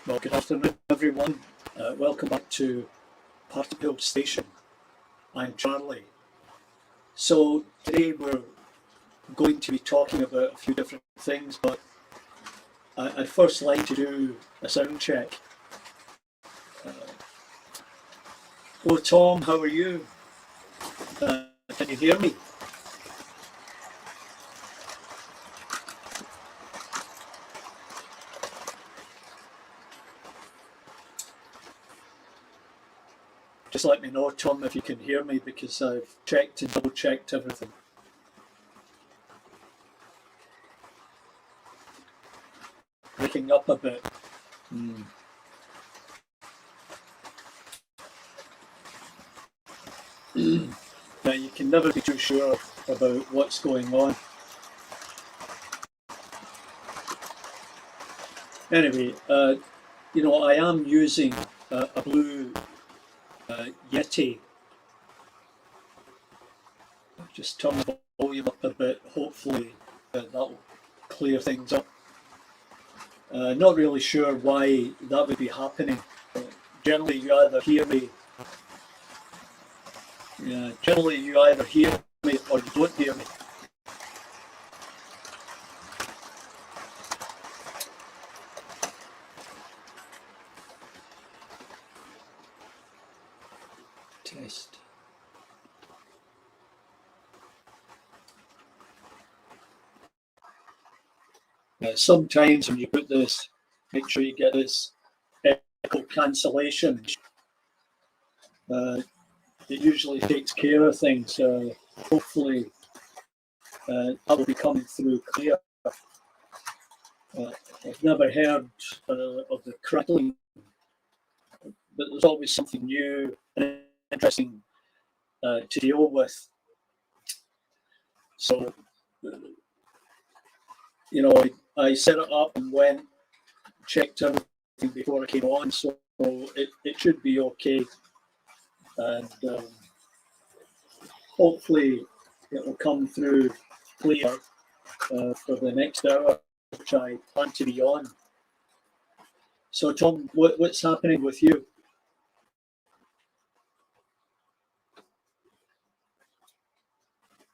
Well, good afternoon, everyone. Welcome back to Partickhill Station. I'm Charlie. So today we're going to be talking about a few different things, but I'd first like to do a sound check. Oh, Tom, how are you? Can you hear me? Just let me know, Tom, if you can hear me, because I've checked and double-checked everything. Breaking up a bit. Now, you can never be too sure about what's going on. Anyway, I am using a blue Yeti. Just turn the volume up a bit. Hopefully that'll clear things up. Not really sure why that would be happening. Generally, you either hear me. Generally, you either hear me or you don't hear me. Test. Sometimes when you put this, make sure you get this echo cancellation. It usually takes care of things. Hopefully that will be coming through clear. I've never heard of the crackling, but there's always something new and interesting to deal with. So, I set it up and went, checked everything before I came on, so it should be okay. And hopefully it will come through clear for the next hour, which I plan to be on. So, Tom, what's happening with you?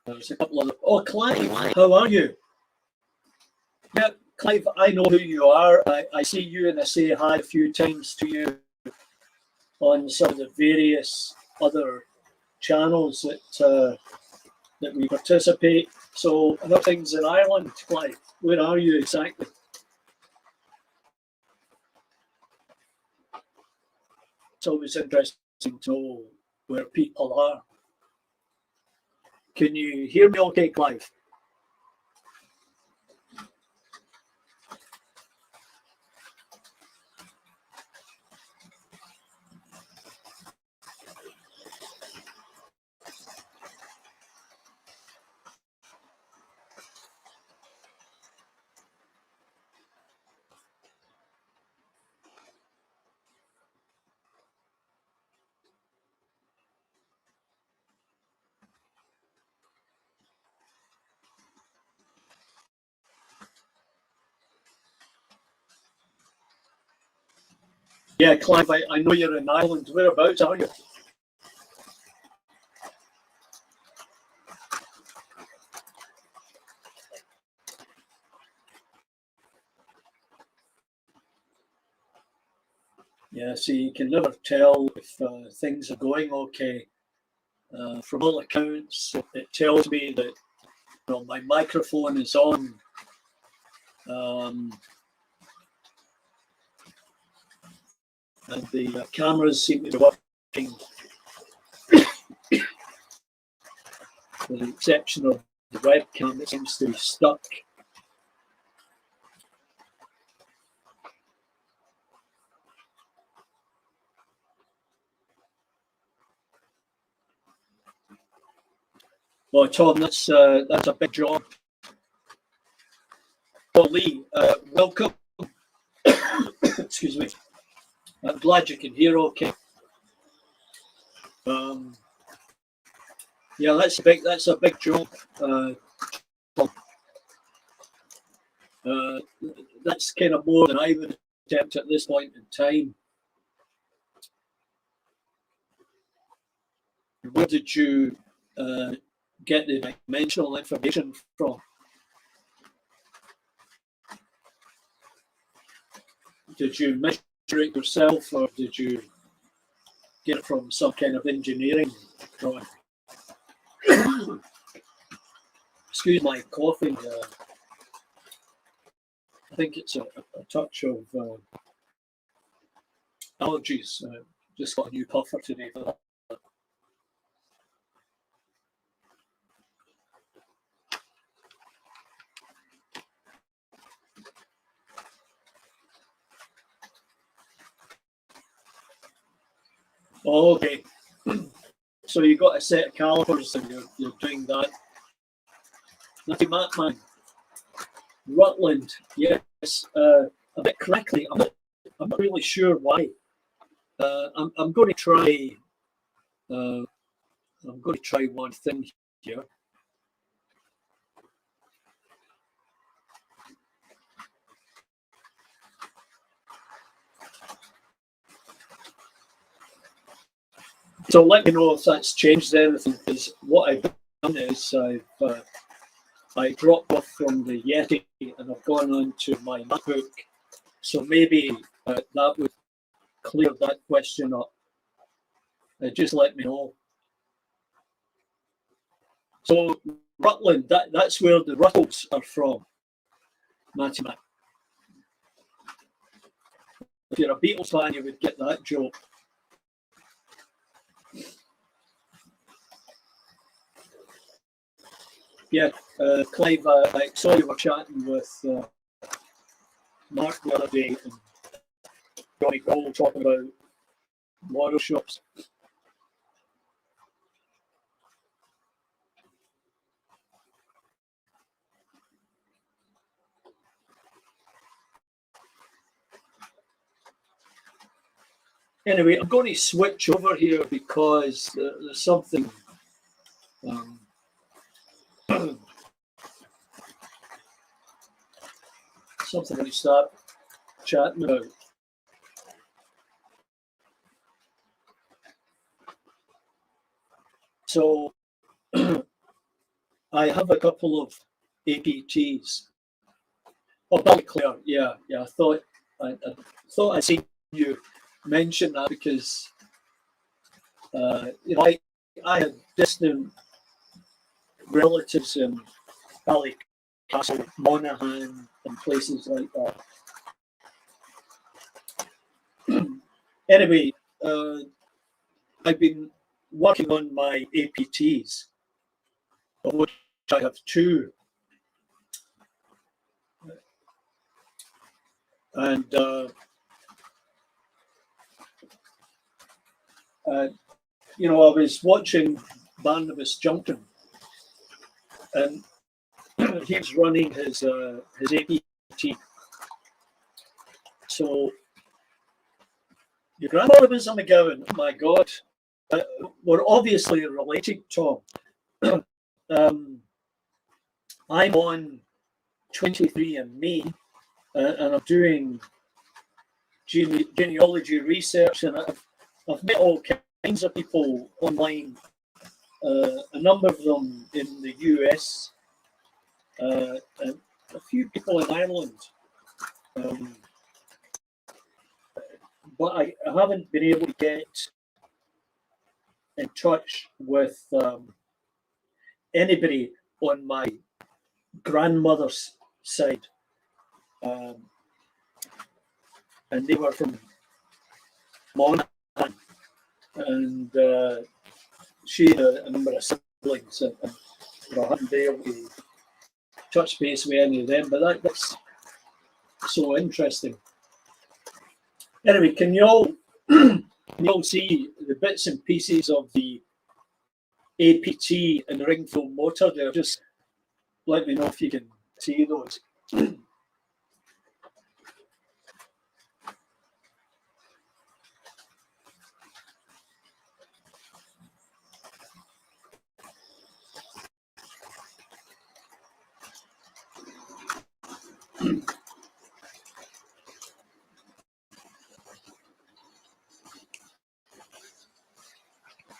There's a couple of... Oh, Clive, how are you? Yeah, Clive, I know who you are. I see you and I say hi a few times to you on some of the various other channels that we participate. So, how are things in Ireland, Clive? Where are you exactly? It's always interesting to know where people are. Can you hear me okay, Clive? Yeah, Clive, I know you're in Ireland. Whereabouts are you? Yeah, see, you can never tell if things are going okay. From all accounts, it tells me that my microphone is on. And the cameras seem to be working, with the exception of the webcam that seems to be stuck. Well, Tom, that's a big job. Well, Lee, welcome. Excuse me. I'm glad you can hear okay. Yeah, that's a big job. That's kind of more than I would attempt at this point in time. Where did you get the dimensional information from? Did you measure it yourself, or did you get it from some kind of engineering drawing? Excuse my coughing. I think it's a touch of allergies. Just got a new puffer today for that. Okay, so you got a set of calipers and you're doing that. Nothing Mapman. Rutland, yes, a bit crackly. I'm not really sure why. I'm going to try. I'm going to try one thing here. So let me know if that's changed anything, because what I've done is I dropped off from the Yeti and I've gone on to my MacBook. So maybe that would clear that question up. Just let me know. So Rutland, that's where the Ruttles are from, Matty Mac. If you're a Beatles fan, you would get that joke. Yeah, Clive, I saw you were chatting with Mark the other day, and Johnny Cole talking about model shops. Anyway, I'm going to switch over here because there's something something we start chatting about. So I have a couple of APTs. Oh, Ballyclare, yeah. I thought I seen you mention that because I had distant relatives in Ballycastle, Monaghan, and places like that. Anyway, I've been working on my APTs, of which I have two. And I was watching Barnabas Junction, and he was running his APT. So your grandmother was on the McGowan. Oh my God, we're obviously related, Tom. I'm on 23andMe, and I'm doing genealogy research, and I've met all kinds of people online. A number of them in the US, and a few people in Ireland. But I haven't been able to get in touch with anybody on my grandmother's side. And they were from Monaghan, and she had a number of siblings, and I haven't been able to touch base with any of them, but that's so interesting. Anyway, can you all see the bits and pieces of the APT and Ringfield motor there? Just let me know if you can see those.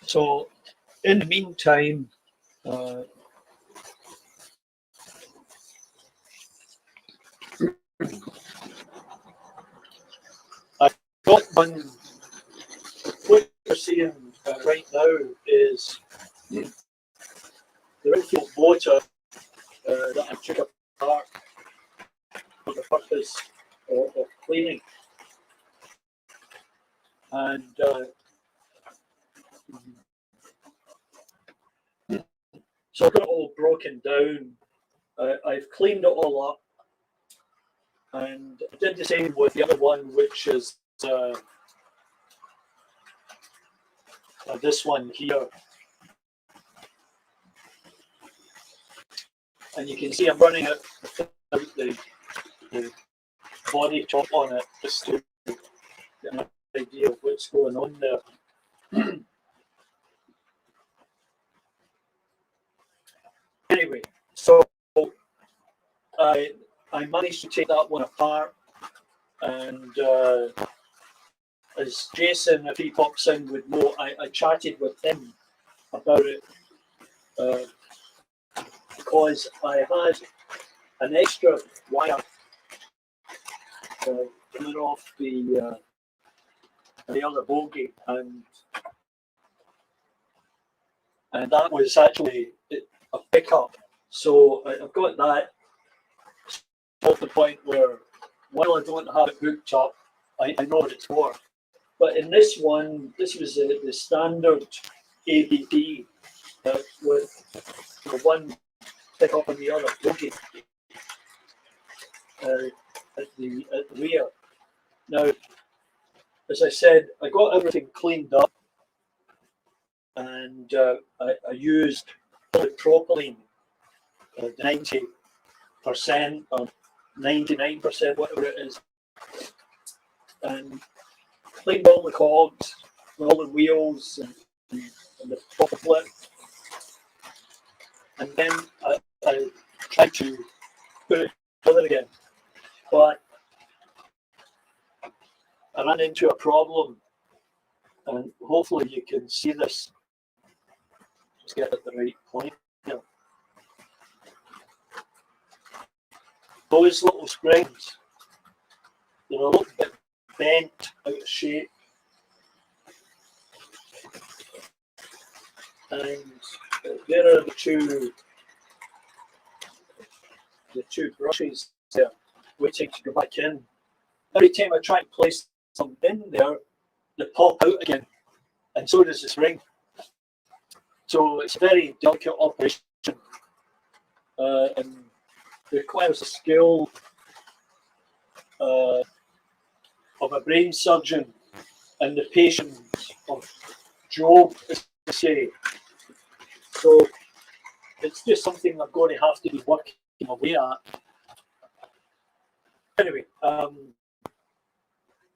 So in the meantime, I got one. What you're seeing right now is the Ringfield motor that I took apart for the purpose of cleaning. And so I got it all broken down. I've cleaned it all up, and I did the same with the other one, which is this one here. And you can see I'm running it without the body top on it, just to get an idea of what's going on there. Anyway, so I managed to take that one apart, and as Jason, if he pops in, would know, I chatted with him about it because I had an extra wire coming off the other bogie, and that was actually a pickup. So I've got that to the point where, while I don't have it hooked up, I know what it's for. But in this one, this was the standard APT with the one pickup on the other bogie at the rear. Now, as I said, I got everything cleaned up, and I used polypropylene, 90% or 99%, whatever it is, and cleaned all the cogs, all the wheels, and the top flip. And then I tried to put it together again, but I ran into a problem, and hopefully you can see this. Just get at the right point here. Those little springs, they're a little bit bent, out of shape, and there are the two brushes there waiting to go back in. Every time I try to place them in there, they pop out again, and so does the spring. So it's a very delicate operation, and requires the skill of a brain surgeon and the patience of Job, as to say. So it's just something I'm going to have to be working away at. Anyway,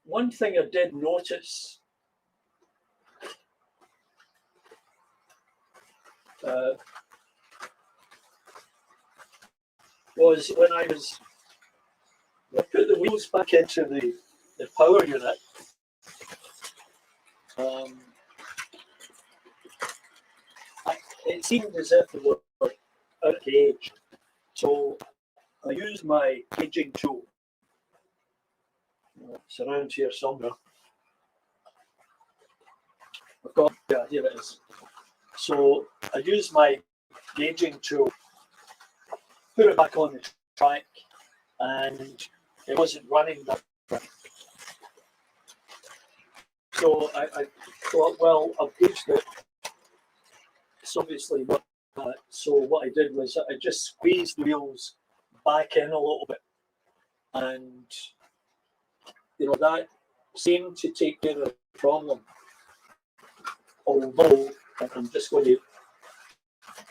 one thing I did notice was when I put the wheels back into the power unit, it seemed as if they were out of gauge. So I used my gauging tool. It's around here somewhere. I've got, yeah, here it is. So I used my gauging tool, put it back on the track, and it wasn't running that way. So I thought, well, I've gauged it. It's obviously not that. So what I did was I just squeezed the wheels back in a little bit, and that seemed to take care of the problem. Although I'm just going to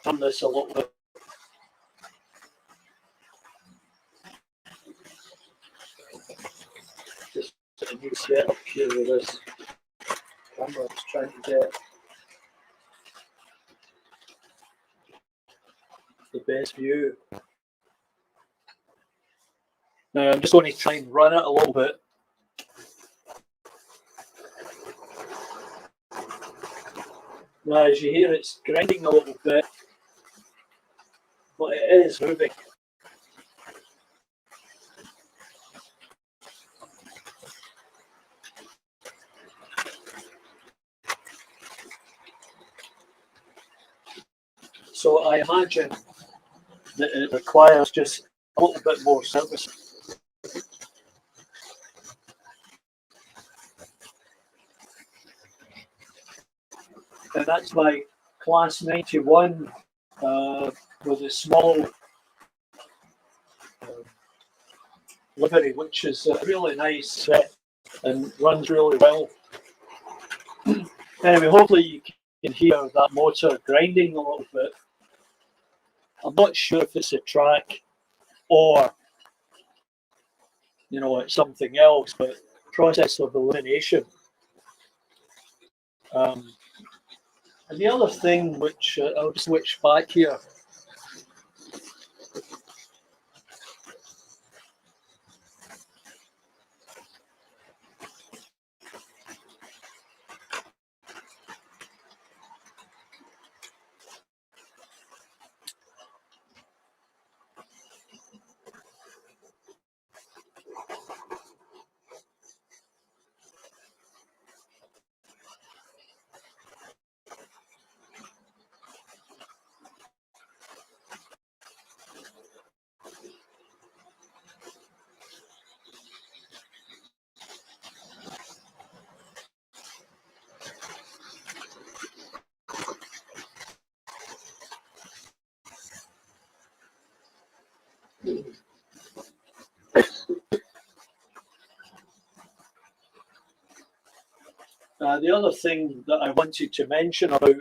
turn this a little bit. Just a new setup here with this camera. I was trying to get the best view. Now I'm just going to try and run it a little bit. Now, as you hear, it's grinding a little bit, but it is moving. So I imagine that it requires just a little bit more service. And that's my Class 91 with a small livery, which is a really nice set and runs really well. Anyway, hopefully you can hear that motor grinding a little bit. I'm not sure if it's a track or, you know, it's something else, but process of elimination. And the other thing, which I'll switch back here. The other thing that I wanted to mention about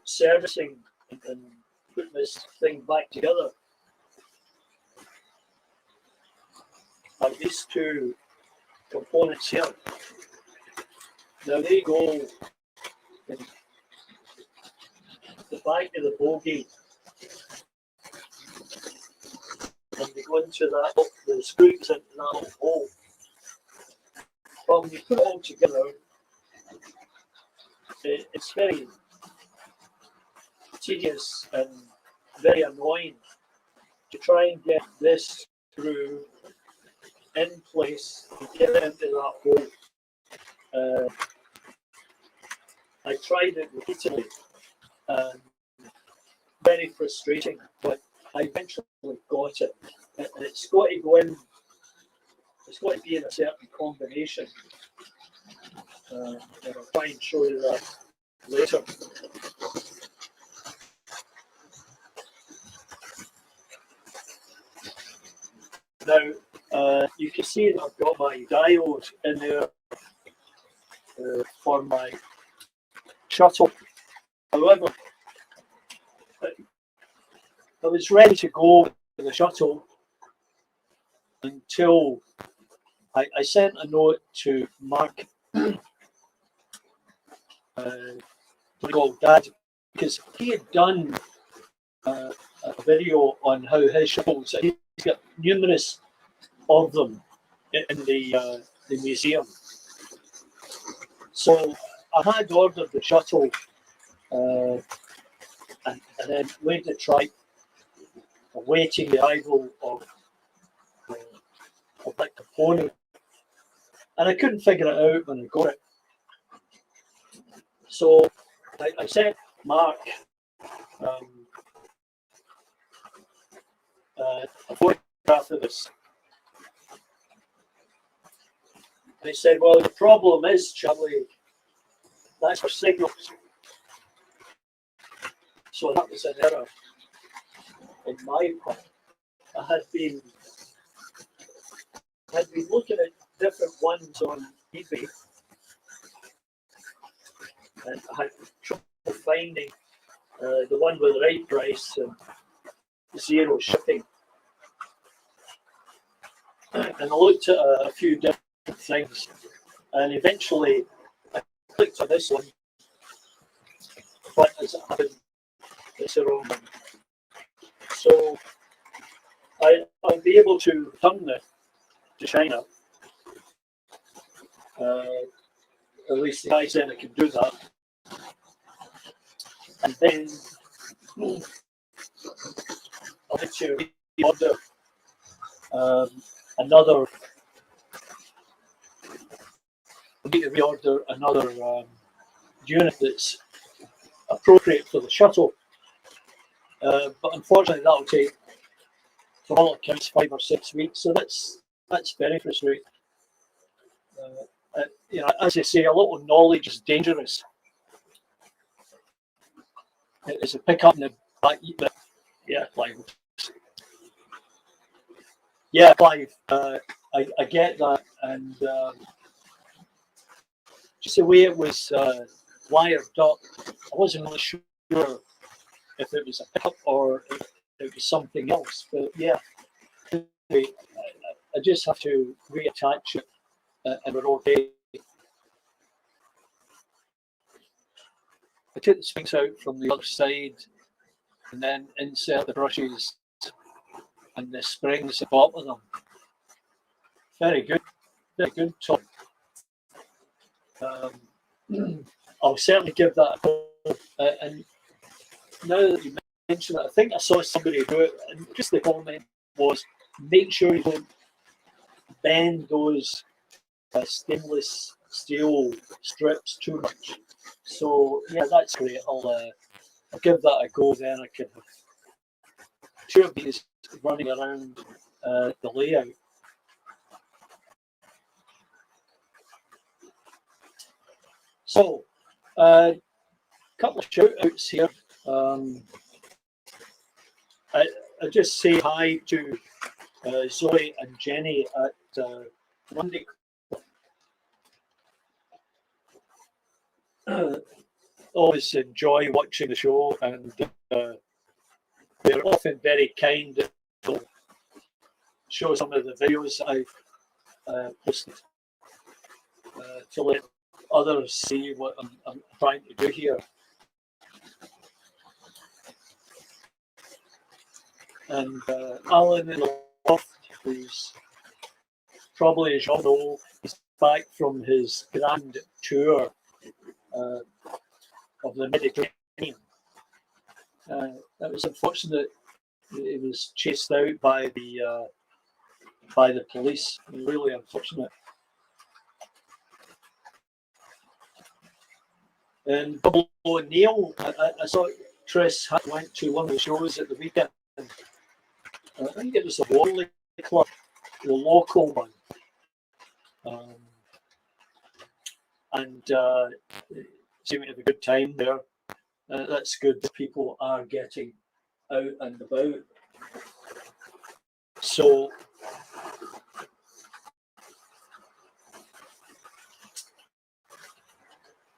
servicing and putting this thing back together are these two components here. Now they go in the back of the bogie, and they go into that, the screws into that little hole. But when you put it all together, it's very tedious and very annoying to try and get this screw in place and get it into that hole. I tried it repeatedly, and very frustrating, but I eventually got it. And it's got to go in, it's got to be in a certain combination. And I'll try and show you that later. Now, you can see that I've got my diode in there for my shuttle. However, I was ready to go with the shuttle until I sent a note to Mark, Dad, because he had done a video on how his shuttles, he's got numerous of them in the museum. So I had ordered the shuttle and then went to try awaiting the arrival of that component, and I couldn't figure it out when I got it. So I sent Mark a photograph of this. And he said, well, the problem is, Charlie, that's for signals. So that was an error in my part. I had been looking at different ones on eBay, and I had trouble finding the one with the right price and zero shipping. And I looked at a few different things, and eventually I clicked on this one, but as it happened, it's the wrong one. So I'll be able to return it to China At least the guy said I can do that. And then I'll let you reorder another. I need to reorder another unit that's appropriate for the shuttle. But unfortunately, that will take, for all accounts, 5 or 6 weeks. So that's very frustrating. You know, as I say, a lot of knowledge is dangerous. It's a pick up in the back. Yeah, Clive. Yeah, Clive. I get that, and just the way it was wired up, I wasn't really sure if it was a pickup or if it was something else. But yeah, I just have to reattach it, and we're okay. I took the springs out from the other side, and then insert the brushes and the springs at the bottom of them. Very good, Tom. I'll certainly give that a go. And now that you mention it, I think I saw somebody do it, and just the comment was, make sure you don't bend those stainless steel strips too much. So yeah, that's great. I'll give that a go. Then I can have 2 of these running around the layout. So, a couple of shout outs here. I just say hi to Zoe and Jenny at Monday. Always enjoy watching the show, and they're often very kind to show some of the videos I've posted to let others see what I'm trying to do here. And Alan in the loft, who's probably, as you all know, he's back from his grand tour of the Mediterranean. It was unfortunate he was chased out by the police. Really unfortunate. And Bob O'Neill, I saw Chris went to one of the shows at the weekend. I think it was the Warley Club, the local one. And seemed to have a good time there. That's good that people are getting out and about. So,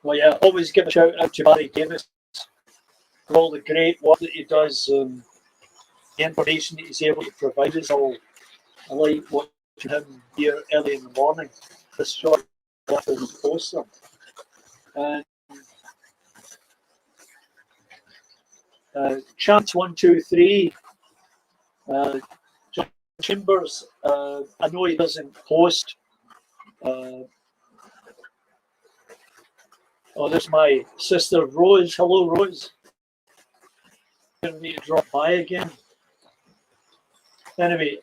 well, yeah, always give a shout out to Barry Davis for all the great work that he does. The information that he's able to provide us all. I like watching him here early in the morning. This short little poster. And Chance 123. John Chambers. I know he doesn't post. Oh, there's my sister Rose. Hello, Rose. Gonna need to drop by again. Anyway,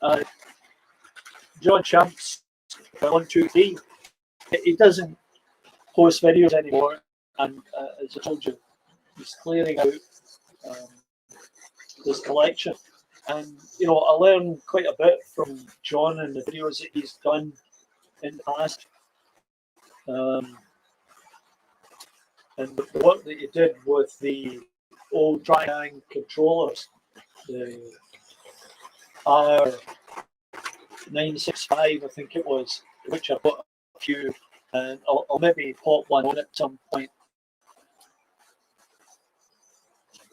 John Champs 123. He doesn't post videos anymore, and as I told you, he's clearing out his collection. And you know, I learned quite a bit from John and the videos that he's done in the past. And the work that he did with the old Triang controllers, the R965, I think it was, which I bought a few, and I'll maybe pop one on at some point.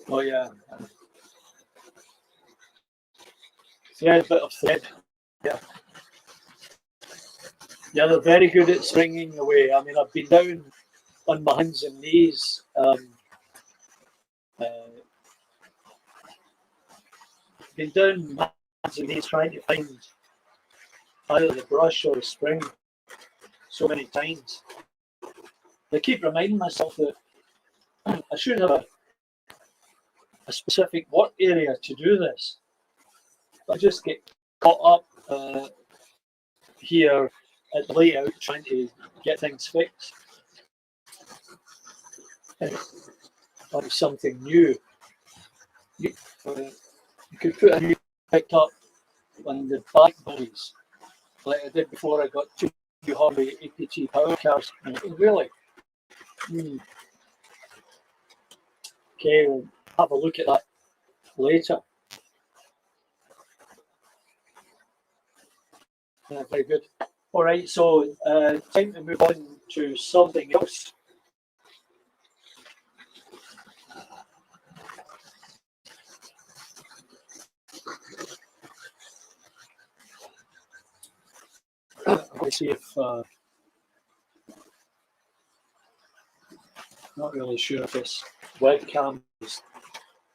Oh yeah. Thread, bit of thread. Yeah. Yeah, they're very good at stringing away. I mean, I've been down on my hands and knees. Been down my hands and knees trying to find either the brush or the spring so many times. I keep reminding myself that I should have a specific work area to do this. I just get caught up here at the layout trying to get things fixed. Like something new. You could put a new picked up on the back bodies, like I did before I got two hornby APT power cars. Really? Okay, we'll have a look at that later. Very good. All right, so time to move on to something else. Let's see if not really sure if this webcam is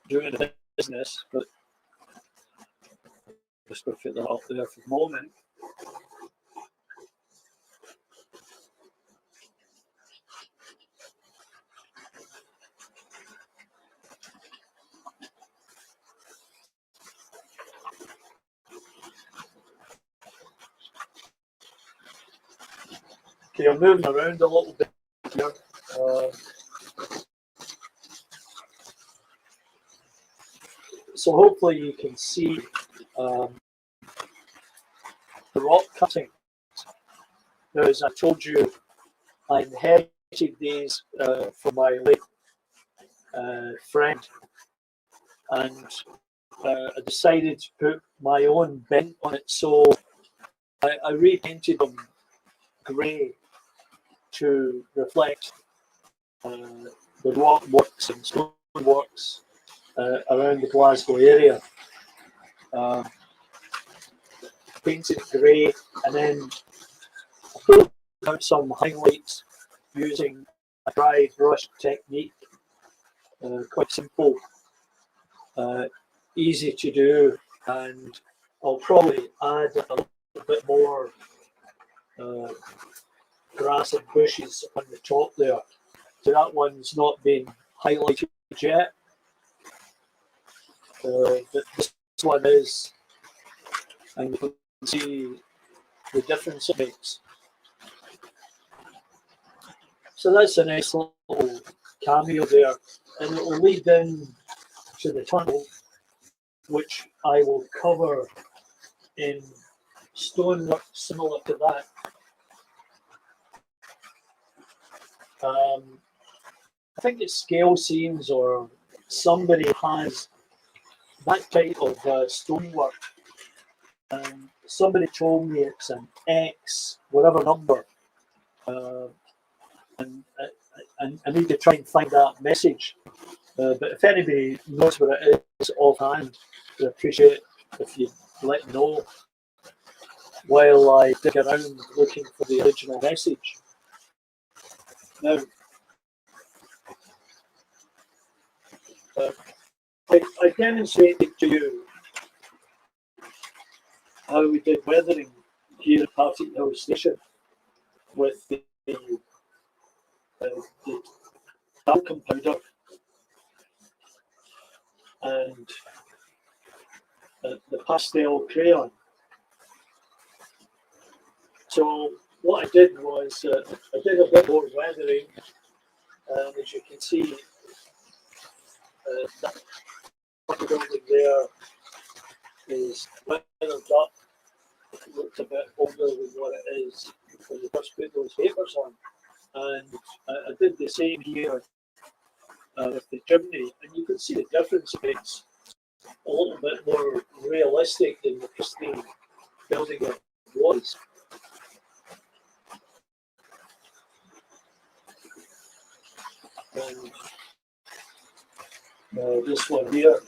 doing the business, but just going to fit that up there for the moment. Okay, I'm moving around a little bit here. So hopefully you can see the rock cutting. Now, as I told you, I inherited these from my late friend, and I decided to put my own bent on it. So I repainted them grey to reflect the rock works and stone works around the Glasgow area. Painted grey, and then I put out some highlights using a dry brush technique. Quite simple, easy to do, and I'll probably add a little bit more grass and bushes on the top there. So that one's not been highlighted yet, but this one is, and you can see the difference it makes. So that's a nice little cameo there, and it will lead in to the tunnel, which I will cover in stonework similar to that. I think it's scale seams, or somebody has that type of stonework. Somebody told me it's an X, whatever number, and I need to try and find that message. But if anybody knows what it is offhand, I'd appreciate if you let me know while I dig around looking for the original message. Now, I demonstrated to you how we did weathering here at Partickhill Station with the talcum powder and the pastel crayon. So what I did was I did a bit more weathering, and as you can see, that building there is weathered up. It looks a bit older than what it is when you first put those papers on. And I did the same here with the chimney, and you can see the difference. It's a little bit more realistic than the pristine building it was. And this one here.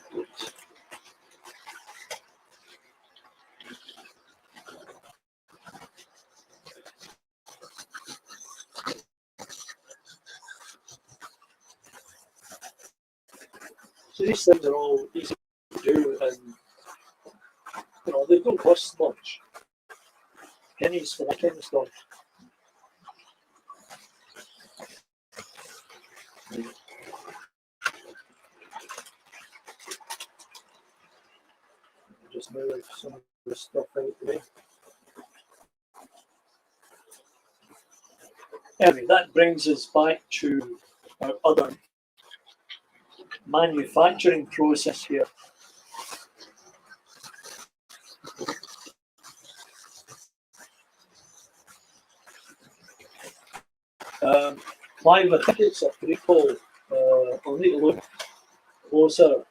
So these things are all easy to do, and they don't cost much. Pennies for that kind of stuff. Just move some of the stuff out the way. Anyway, that brings us back to our other manufacturing process here. Clive, I think it's a prequel. I'll need to look closer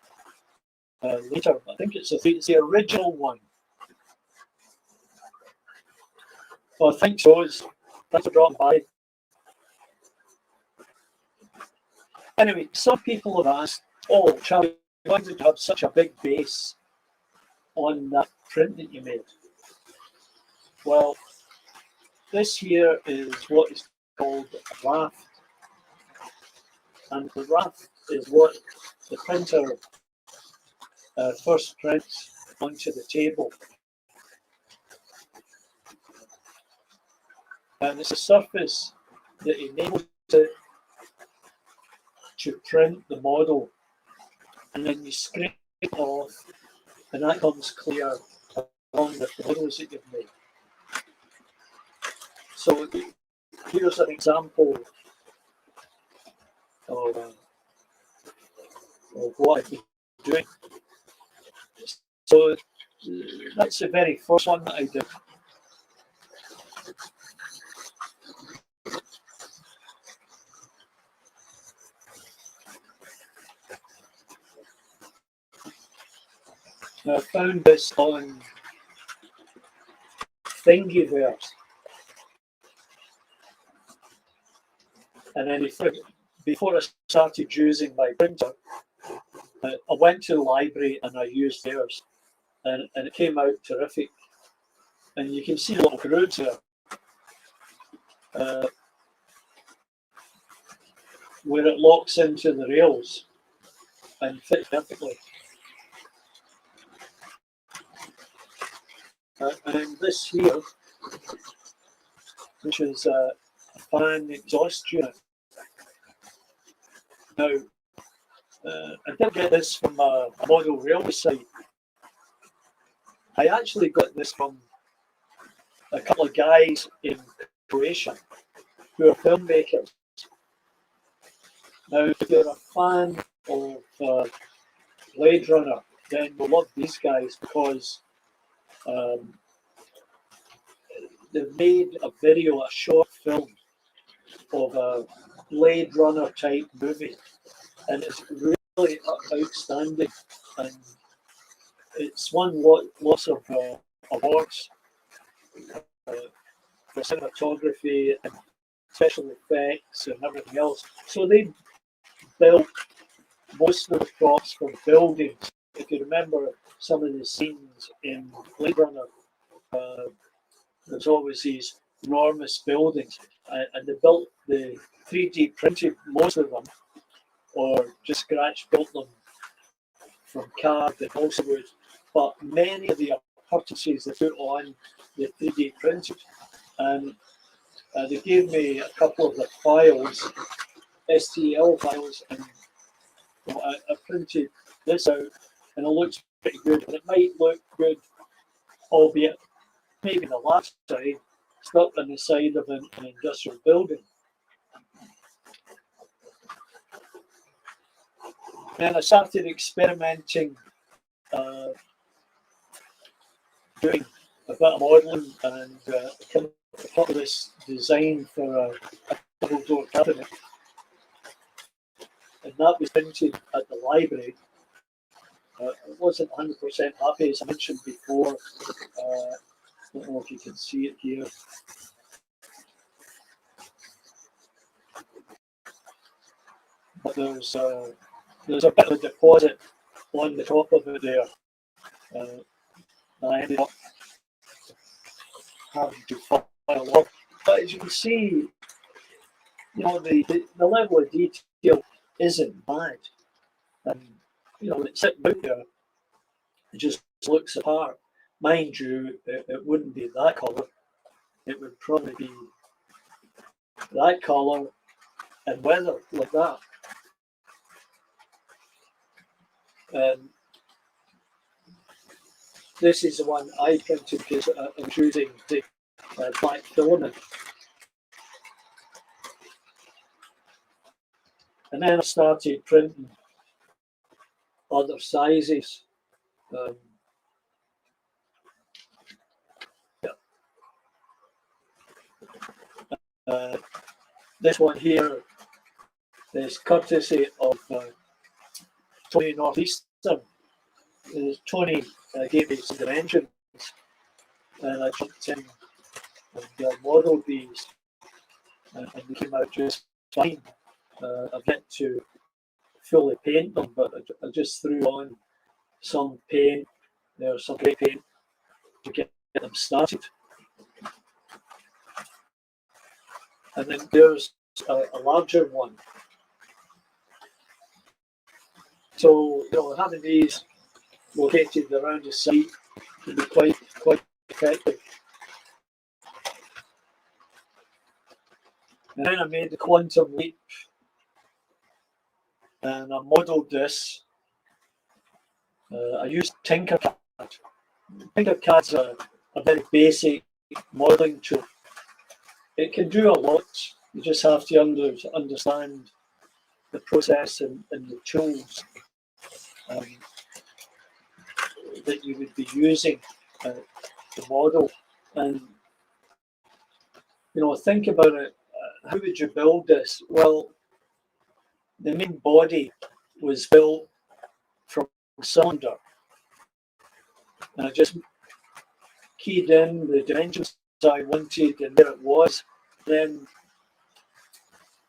later. I think it's the original one. Oh, I think so. Thanks for dropping by. Anyway, some people have asked, oh, Charlie, why did you have such a big base on that print that you made? Well, this here is what is called a raft. And the raft is what the printer first prints onto the table. And it's a surface that enables it to print the model, and then you scrape it off, and that comes clear along with the models that you've made. So here's an example of what I've been doing. So that's the very first one that I did. I found this on Thingiverse. And then before I started using my printer, I went to the library and I used theirs. And it came out terrific. And you can see little grooves there. Where it locks into the rails and fits perfectly. And this here, which is a fan exhaust unit. Now, I did get this from a model railway site. I actually got this from a couple of guys in Croatia who are filmmakers. Now, if you're a fan of Blade Runner, then you'll love these guys because they've made a video, a short film of a Blade Runner type movie, and it's really outstanding, and it's won lots of awards for cinematography and special effects and everything else. So they built most of the props from buildings. If you remember some of the scenes in Blade Runner, there's always these enormous buildings, and they built the 3D printed most of them, or just scratch built them from carved and balsa wood. But many of the appurtenances they put on the 3D printed, and they gave me a couple of the files, STL files, and I printed this out, and it looks pretty good. And it might look good, albeit maybe the left side, stuck on the side of an industrial building. Then I started experimenting, doing a bit of modelling, and came up with this design for a double door cabinet. And that was printed at the library. I wasn't 100% happy, as I mentioned before. I don't know if you can see it here. But there's a bit of a deposit on the top of it there. I ended up having to file off. But as you can see, you know, the level of detail isn't bad. And you know, when it's sitting out there, it just looks apart. Mind you, it wouldn't be that colour. It would probably be that colour and weather like that. This is the one I printed because I was using the black filament. And then I started printing other sizes. This one here is courtesy of Tony Northeastern. Tony gave me some dimensions, and I jumped in and modelled these, and they came out just fine. I've yet to fully paint them, but I just threw on some paint. There's some grey paint to get them started. And then there's a larger one. So, having these located around the site can be quite effective. And then I made the quantum leap, and I modelled this. I used Tinkercad. Tinkercad's a very basic modelling tool. It can do a lot. You just have to understand the process and the tools that you would be using to model. And think about it. How would you build this? Well, the main body was built from cylinder, and I just keyed in the dimensions I wanted, and there it was. Then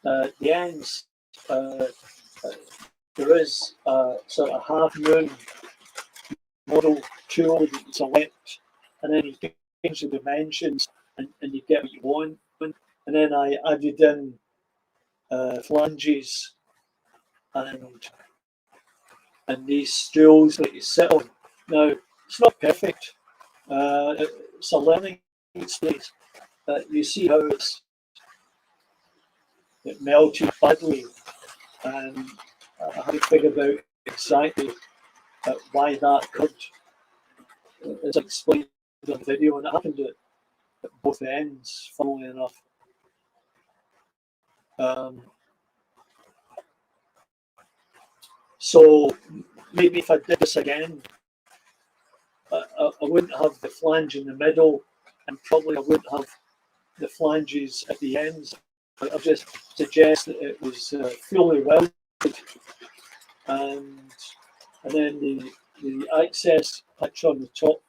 the ends, there is a sort of half moon model tool that you select, and then you change the dimensions, and you get what you want. And then I added in flanges and these stools that you sit on. Now, it's not perfect. It's a learning experience. You see how it melted badly, and I had to figure out exactly why that occurred. As I explained in the video, and it happened at both ends, funnily enough. So maybe if I did this again, I wouldn't have the flange in the middle, and probably I wouldn't have the flanges at the ends. I'll just suggest that it was fully welded, and then the access picture on the top,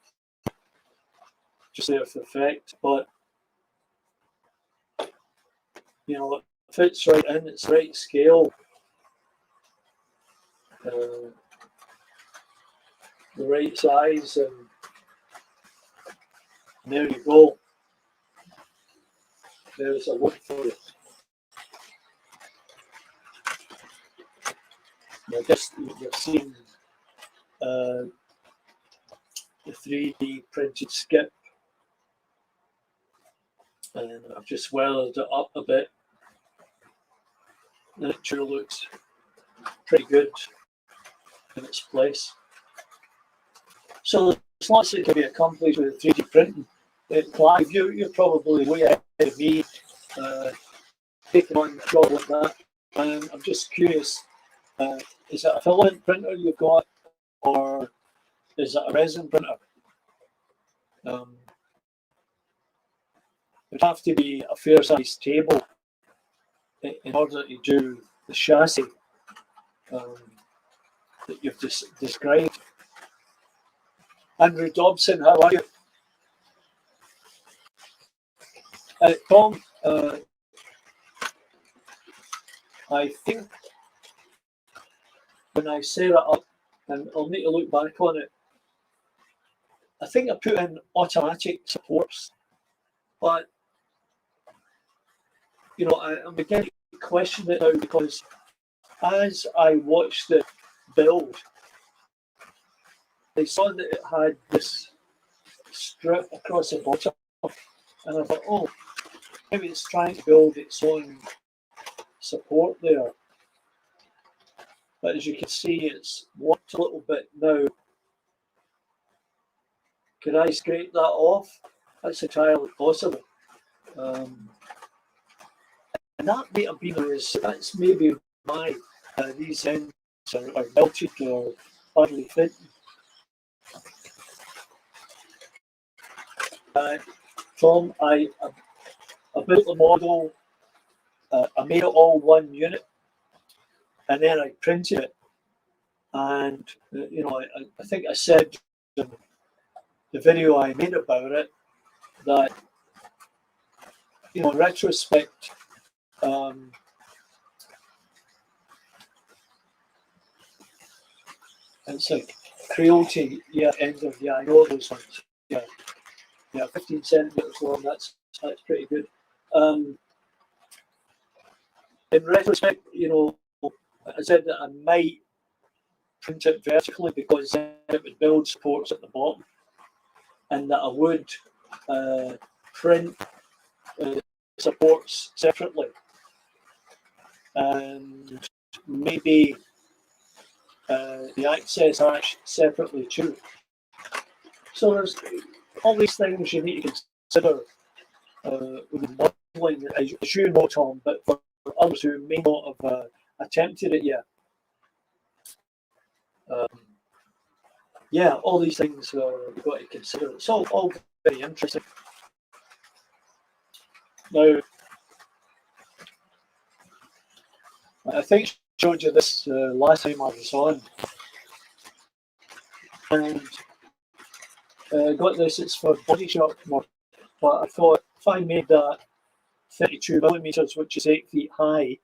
just there for effect. But it fits right in, it's right scale. The right size, and there you go. There's a look for it. I guess you've seen the 3D printed skip, and I've just welded it up a bit, and it sure looks pretty good in its place. So there's lots that can be accomplished with 3D printing. Clive, you're probably way ahead of me taking on a job like that. I'm just curious, is it a filament printer you've got, or is it a resin printer? It'd have to be a fair sized table in order to do the chassis that you've described. Andrew Dobson, how are you? Tom, I think when I set it up, and I'll need to look back on it, I think I put in automatic supports, but I'm beginning to question it now, because as I watched it build, I saw that it had this strip across the bottom, and I thought, oh, maybe it's trying to build its own support there. but as you can see, it's warped a little bit now. Could I scrape that off? That's entirely possible. And that might have been that's maybe why these ends are melted or badly fit. Tom, I built the model, I made it all one unit, and then I printed it. And you know, I think I said in the video I made about it that, you know, in retrospect, it's like cruelty, yeah, Ender, yeah, I know those ones, yeah, 15 centimeters long. That's pretty good. In retrospect, you know, I said that I might print it vertically because then it would build supports at the bottom, and that I would print supports separately, and maybe the access arch separately too. So there's all these things you need to consider with modelling, as you know, Tom, but for others who may not have attempted it yet. Yeah, all these things you've got to consider. It's all very interesting. Now, I think I showed you this last time I was on, and got this. It's for body shop mod, but I thought if I made that 32 millimeters, which is 8 feet high,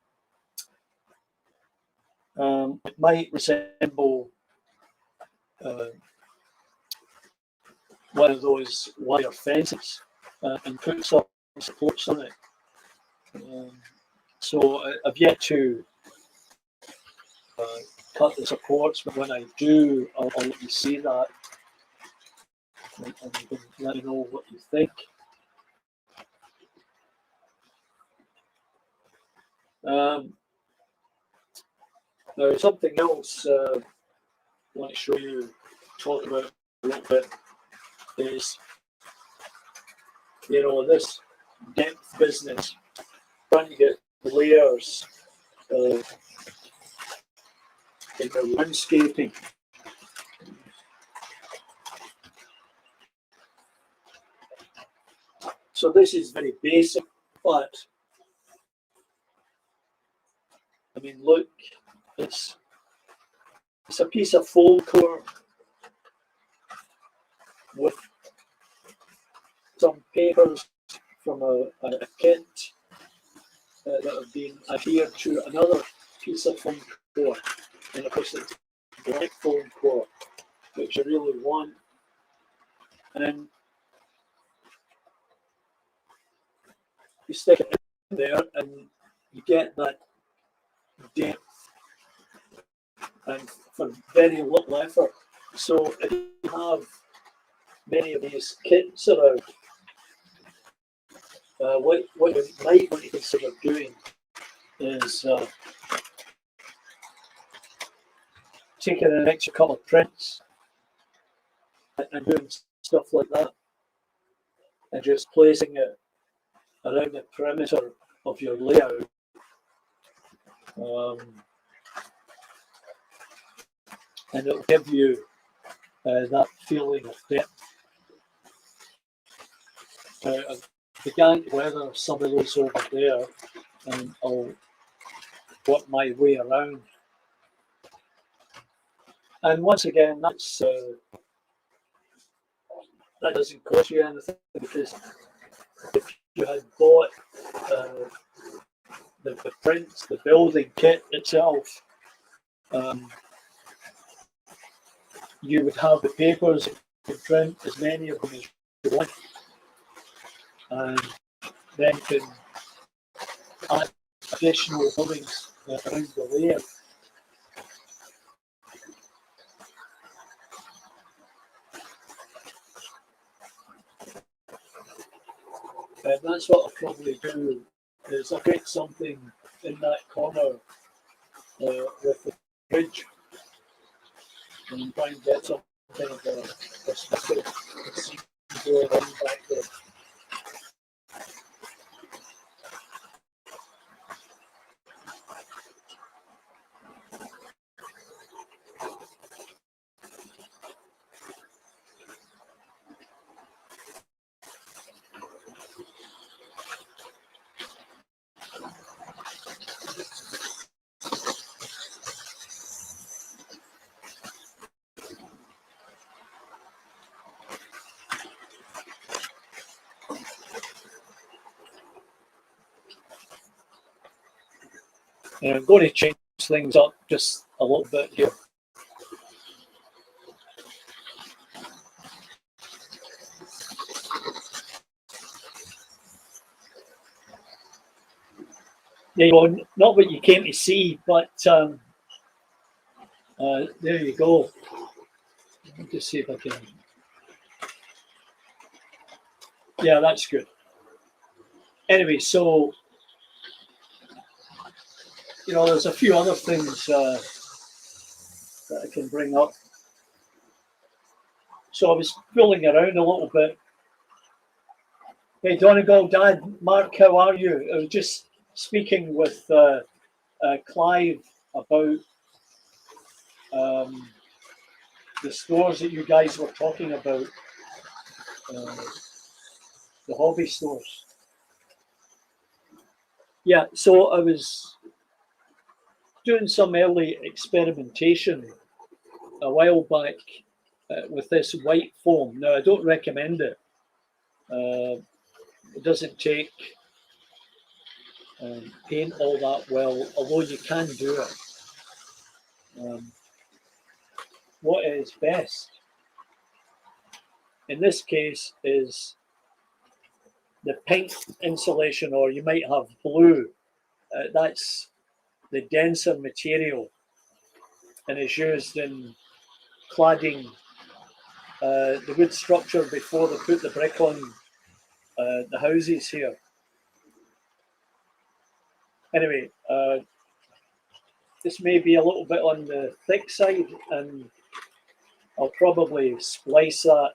it might resemble one of those wire fences and put some supports on it. So I've yet to cut the supports, but when I do, I'll let you see that, and you can let me know what you think. Now, something else I want to show you, talk about a little bit, is, you know, this depth business, trying to get layers in the landscaping. So this is very basic, but I mean, look, it's a piece of foam core with some papers from a kit that have been adhered to another piece of foam core, and of course it's black foam core, which I really want. And then you stick it in there, and you get that depth, and for very little effort. So if you have many of these kits around, what you might want to consider doing is taking an extra couple of prints and doing stuff like that, and just placing it around the perimeter of your layout. And it'll give you that feeling of depth. I began to weather some of those over there, and I'll work my way around. And once again, that's that doesn't cost you anything, because if you had bought the prints, the building kit itself, you would have the papers, you could print as many of them as you want, and then you can add additional buildings around the layer. And that's what I'll probably do, is I'll get something in that corner with the fridge and try and get some kind of a specific going on back there. And I'm going to change things up just a little bit here. There you go. Not what you came to see, but there you go. Let me just see if I can. Yeah, that's good. Anyway, so there's a few other things that I can bring up. So I was fooling around a little bit. Hey, Donegal, Dad, Mark, how are you? I was just speaking with Clive about the stores that you guys were talking about, the hobby stores. Yeah, so I was doing some early experimentation a while back with this white foam. Now, I don't recommend it. It doesn't take paint all that well, although you can do it. What is best in this case is the pink insulation, or you might have blue. That's the denser material and is used in cladding the wood structure before they put the brick on the houses here. Anyway, this may be a little bit on the thick side, and I'll probably splice that,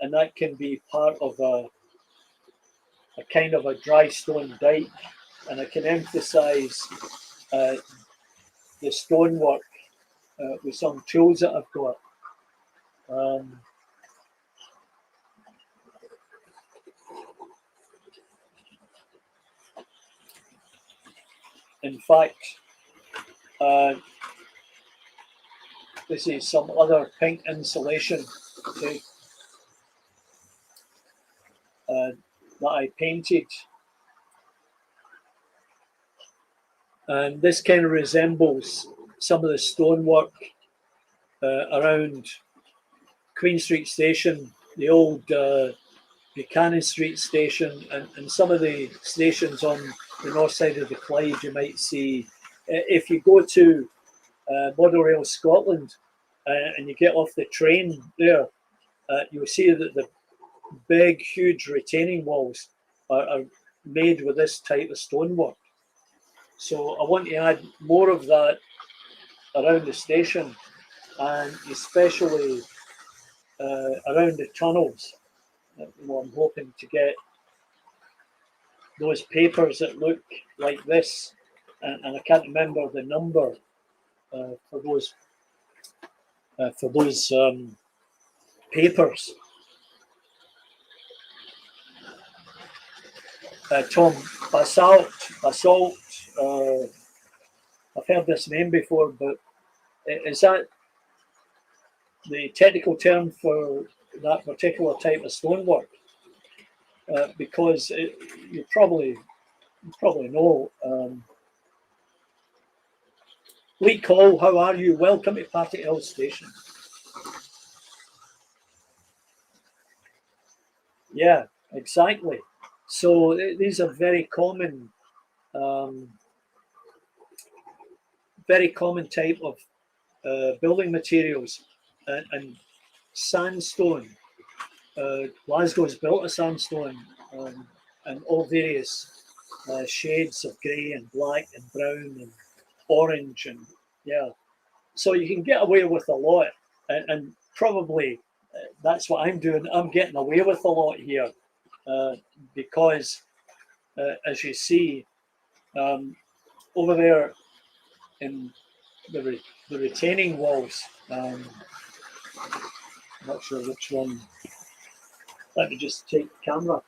and that can be part of a kind of a dry stone dike, and I can emphasize the stonework with some tools that I've got. In fact, this is some other pink insulation, okay, that I painted. And this kind of resembles some of the stonework around Queen Street Station, the old Buchanan Street Station, and some of the stations on the north side of the Clyde. You might see, if you go to Monorail Scotland and you get off the train there, you'll see that the big, huge retaining walls are made with this type of stonework. So I want to add more of that around the station, and especially around the tunnels. I'm hoping to get those papers that look like this, and I can't remember the number for those papers. Tom, basalt. I've heard this name before, but is that the technical term for that particular type of stonework? Because you probably know. Lee Cole, how are you? Welcome to Partickhill Station. Yeah, exactly. So these are very common type of building materials, and sandstone. Glasgow is built of sandstone, and all various shades of grey and black and brown and orange, and Yeah. So you can get away with a lot, and probably that's what I'm doing. I'm getting away with a lot here because, as you see, over there in the retaining walls, I'm not sure which one. Let me just take the camera.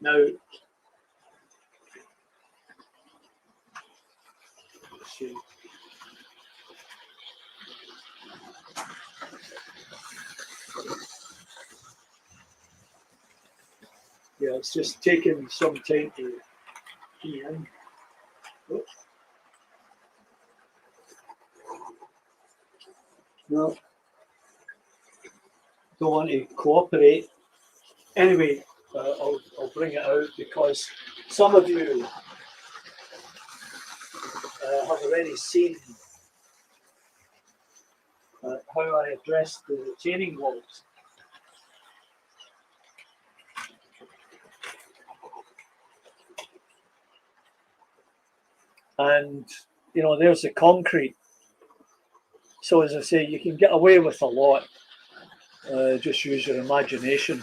Now, let's see. Yeah, it's just taking some time to key in. Oops. No, don't want to cooperate. Anyway, I'll bring it out because some of you have already seen how I addressed the retaining walls. And, you know, there's the concrete. So as I say, you can get away with a lot. Just use your imagination.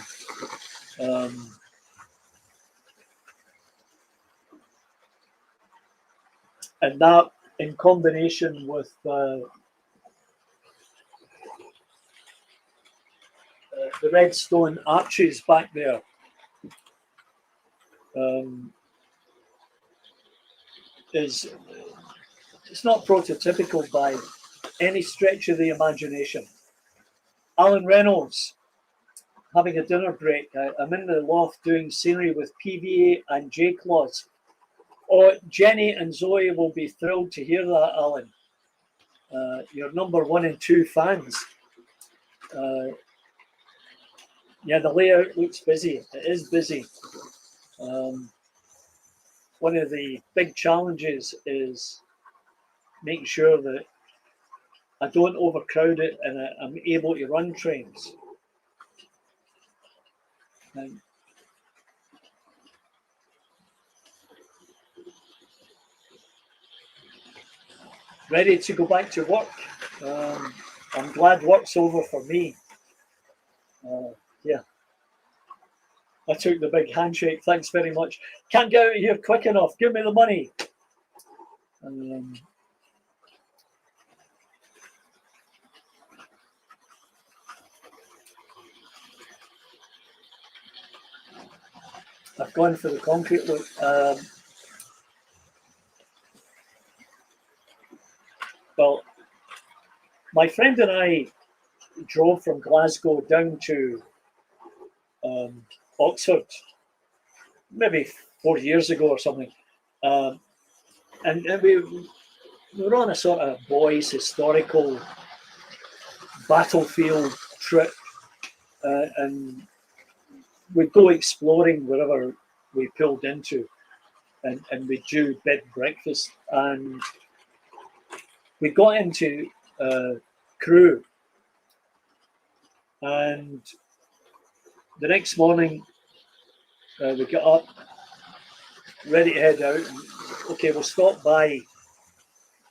And that, in combination with the redstone arches back there, it's not prototypical by any stretch of the imagination. Alan Reynolds, having a dinner break. I'm in the loft doing scenery with PVA and J-Claws. Oh, Jenny and Zoe will be thrilled to hear that, Alan. You're number 1 and 2 fans. Yeah, the layout looks busy. It is busy. One of the big challenges is making sure that I don't overcrowd it and I'm able to run trains. And ready to go back to work. I'm glad work's over for me. Yeah. I took the big handshake. Thanks very much. Can't get out of here quick enough. Give me the money. I've gone for the concrete look. Well, my friend and I drove from Glasgow down to Oxford, maybe 4 years ago or something. And we were on a sort of boys' historical battlefield trip. And we'd go exploring wherever we pulled into. And we'd do bed and breakfast. And we got into Crewe. And the next morning, we got up, ready to head out. And, okay, we'll stop by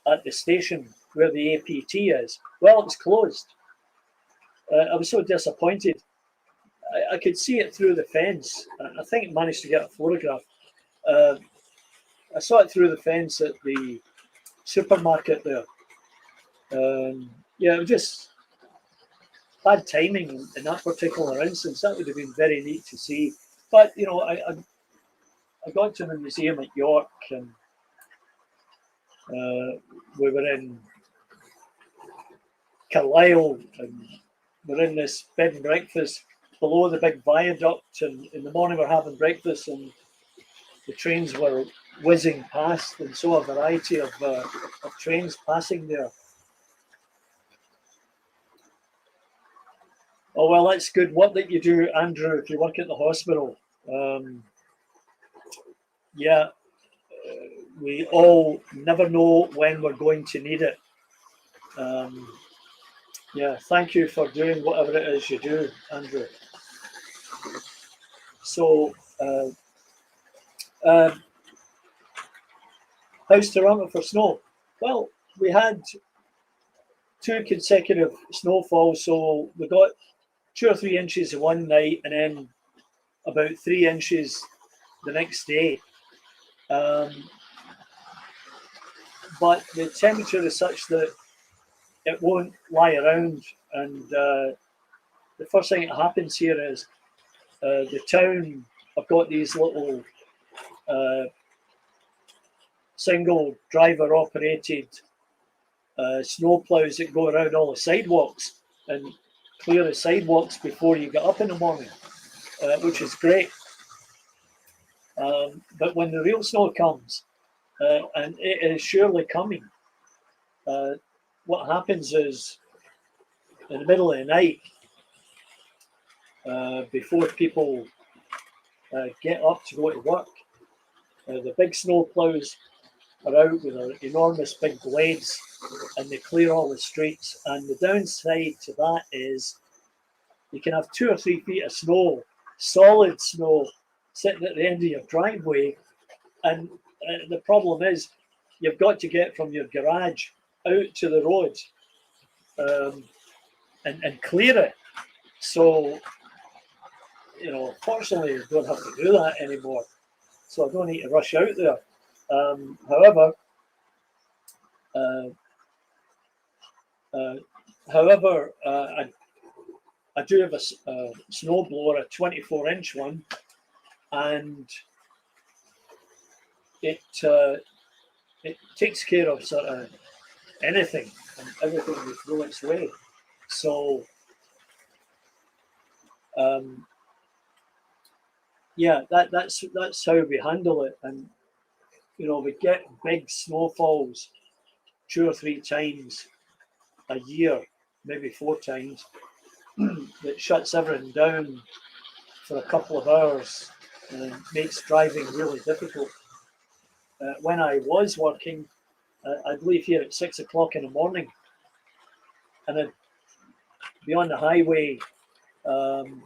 at the station where the APT is. Well, it was closed. I was so disappointed. I could see it through the fence. I think I managed to get a photograph. I saw it through the fence at the supermarket there. Yeah, it was just bad timing in that particular instance. That would have been very neat to see. But, you know, I got to the museum at York, and we were in Carlisle, and we're in this bed and breakfast below the big viaduct, and in the morning we're having breakfast, and the trains were whizzing past, and so a variety of trains passing there. Oh, well, that's good work that you do, Andrew, if you work at the hospital. Yeah, we all never know when we're going to need it. Yeah, thank you for doing whatever it is you do, Andrew. So Uh, how's Toronto for snow? Well, we had 2 consecutive snowfalls, so we got 2 or 3 inches one night, and then about 3 inches the next day. But the temperature is such that it won't lie around, and the first thing that happens here is the town have got these little single driver operated snow plows that go around all the sidewalks and clear the sidewalks before you get up in the morning, which is great. But when the real snow comes, and it is surely coming, what happens is in the middle of the night, before people get up to go to work, the big snow plows are out with their enormous big blades and they clear all the streets. And the downside to that is you can have 2 or 3 feet of snow, solid snow, sitting at the end of your driveway. And the problem is you've got to get from your garage out to the road and clear it. So, fortunately, I don't have to do that anymore. So I don't need to rush out there. However, I do have a snow blower, a 24-inch one, and it takes care of sort of anything and everything that throw its way. So yeah, that's how we handle it. And we get big snowfalls 2 or 3 times a year, maybe 4 times, that shuts everything down for a couple of hours and makes driving really difficult. When I was working, I'd leave here at 6 o'clock in the morning, and I'd be on the highway and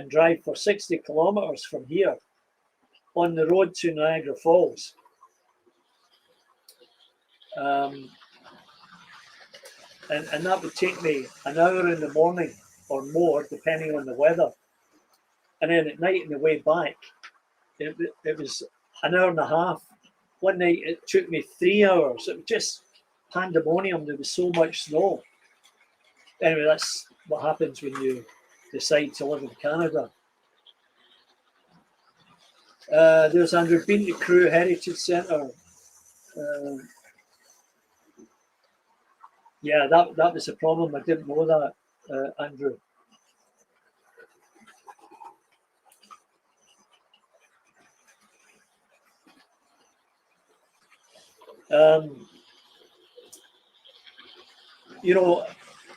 drive for 60 kilometres from here on the road to Niagara Falls. And that would take me an hour in the morning or more, depending on the weather. And then at night on the way back, it was an hour and a half. One night it took me 3 hours. It was just pandemonium. There was so much snow. Anyway, that's what happens when you decide to live in Canada. There's Andrew, been to Crew Heritage Centre. Yeah, that was the problem. I didn't know that, Andrew.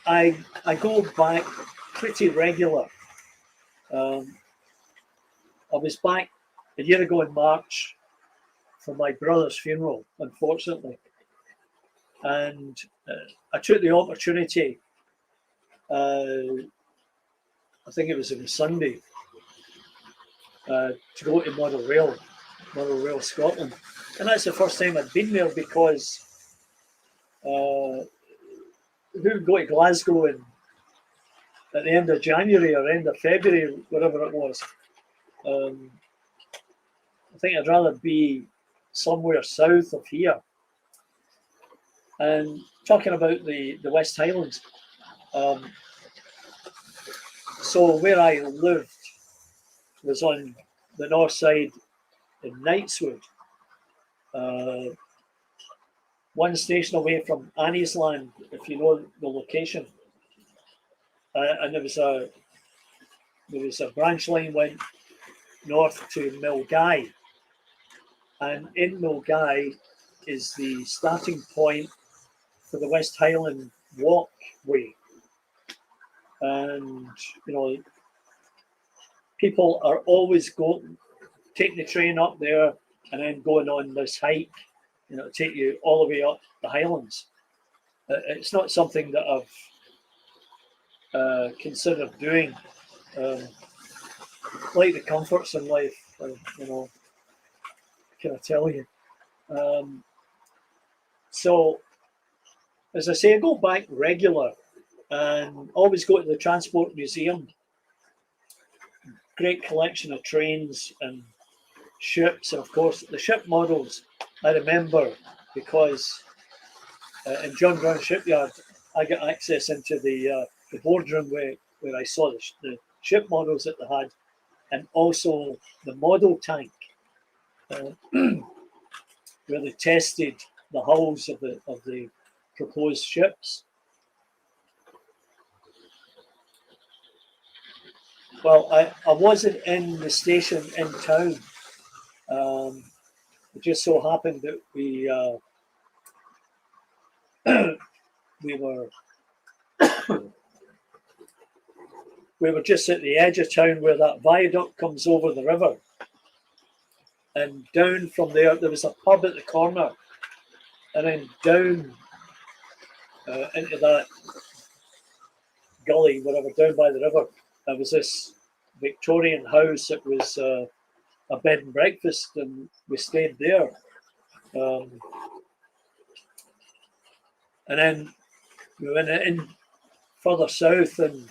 I go back pretty regular. I was back a year ago in March for my brother's funeral, unfortunately. And I took the opportunity, I think it was on a Sunday, to go to Model Rail Scotland. And that's the first time I'd been there, because who would go to Glasgow at the end of January or end of February, whatever it was. I think I'd rather be somewhere south of here. And talking about the West Highlands, so where I lived was on the north side in Knightswood, one station away from Anniesland, if you know the location. And there was a branch line went north to Milgai, and in Milgai is the starting point for the West Highland Walkway. And people are always taking the train up there and then going on this hike, take you all the way up the Highlands. It's not something that I've considered doing. like the comforts in life, you know, can I tell you? So, as I say, I go back regular and always go to the Transport Museum. Great collection of trains and ships, and of course the ship models I remember because in John Brown Shipyard I got access into the boardroom where I saw the ship models that they had, and also the model tank where they tested the hulls of the proposed ships. Well, I wasn't in the station in town. It just so happened that we were we were just at the edge of town where that viaduct comes over the river, and down from there was a pub at the corner, and then down into that gully, whatever, down by the river, there was this Victorian house that was a bed and breakfast, and we stayed there. And then we went in further south and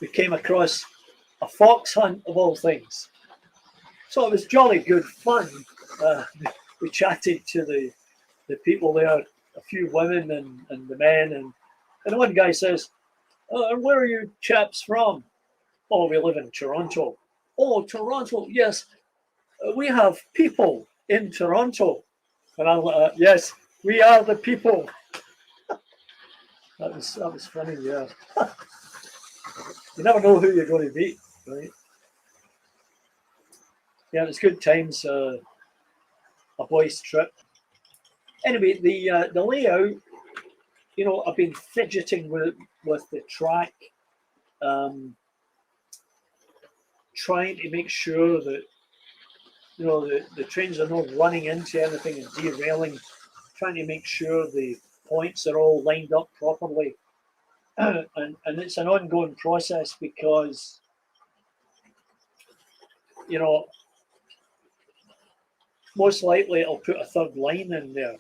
we came across a fox hunt of all things. So it was jolly good fun. We chatted to the people there, a few women and the men, and one guy says, where are you chaps from? Oh, we live in Toronto. Oh, Toronto, yes. We have people in Toronto. And I'm like, yes, we are the people. That was funny, yeah. You never know who you're going to meet, right? Yeah, it was good times, a boys' trip. Anyway, the layout, you know, I've been fidgeting with the track, trying to make sure that, you know, the trains are not running into anything and derailing, trying to make sure the points are all lined up properly. And it's an ongoing process because, you know, most likely I'll put a third line in there.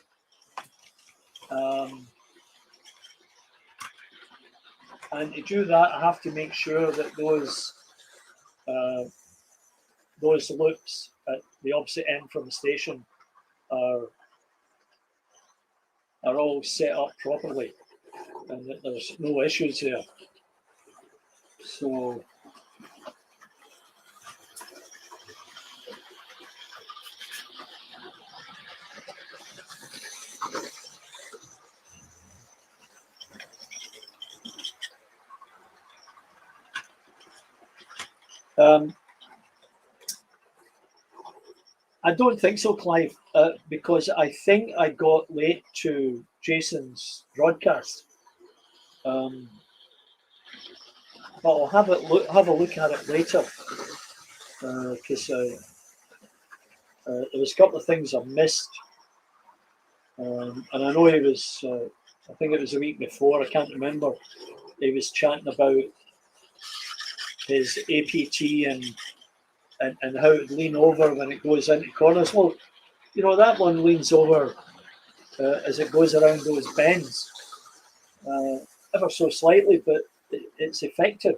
And to do that, I have to make sure that those loops at the opposite end from the station are all set up properly, and that there's no issues there. So I don't think so, Clive, because I think I got late to Jason's broadcast. But I'll have a look at it later, because there was a couple of things I missed, and I know he was. I think it was a week before. I can't remember. He was chatting about his APT and how it lean over when it goes into corners. Well, you know, that one leans over as it goes around those bends, ever so slightly, but it's effective.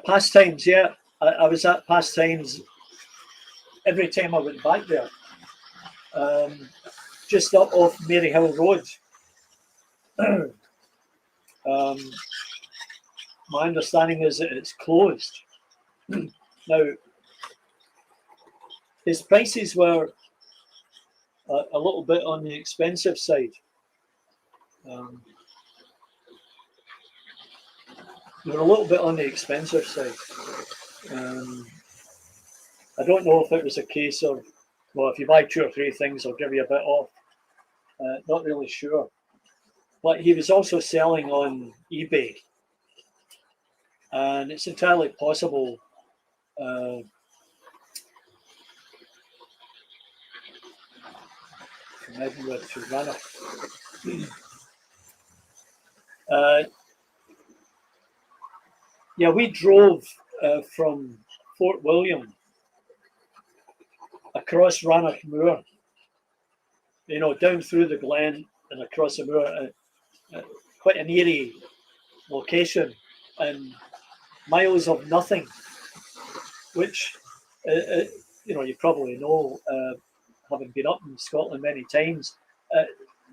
Pastimes, yeah. I was at Pastimes every time I went back there. Just up off Maryhill Road. My understanding is that it's closed. Now, his prices were a little bit on the expensive side. They were a little bit on the expensive side. I don't know if it was a case of, well, if you buy 2 or 3 things, I'll give you a bit off. Not really sure. But he was also selling on eBay. And it's entirely possible from Edinburgh to Rannoch. Yeah, we drove from Fort William across Rannoch Moor, you know, down through the glen and across the moor. Quite an eerie location and miles of nothing, which, you know, you probably know, having been up in Scotland many times,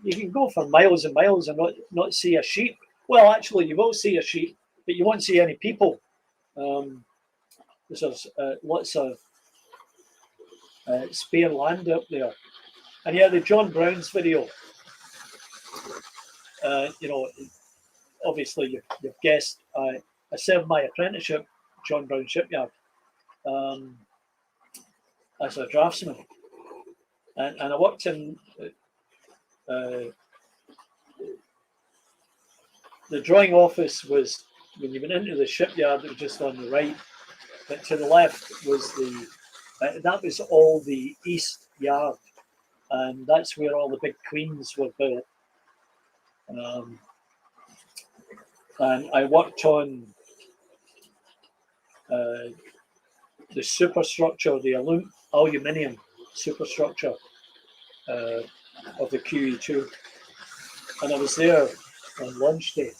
you can go for miles and miles and not see a sheep. Well, actually, you will see a sheep, but you won't see any people. There's lots of spare land up there. And yeah, the John Brown's video, you know, obviously you've guessed, I served my apprenticeship at John Brown Shipyard as a draftsman. And I worked in the drawing office was, when you went into the shipyard, it was just on the right, but to the left was that was all the east yard, and that's where all the big queens were built. And I worked on the superstructure, the aluminium superstructure of the QE2, and I was there on lunch day.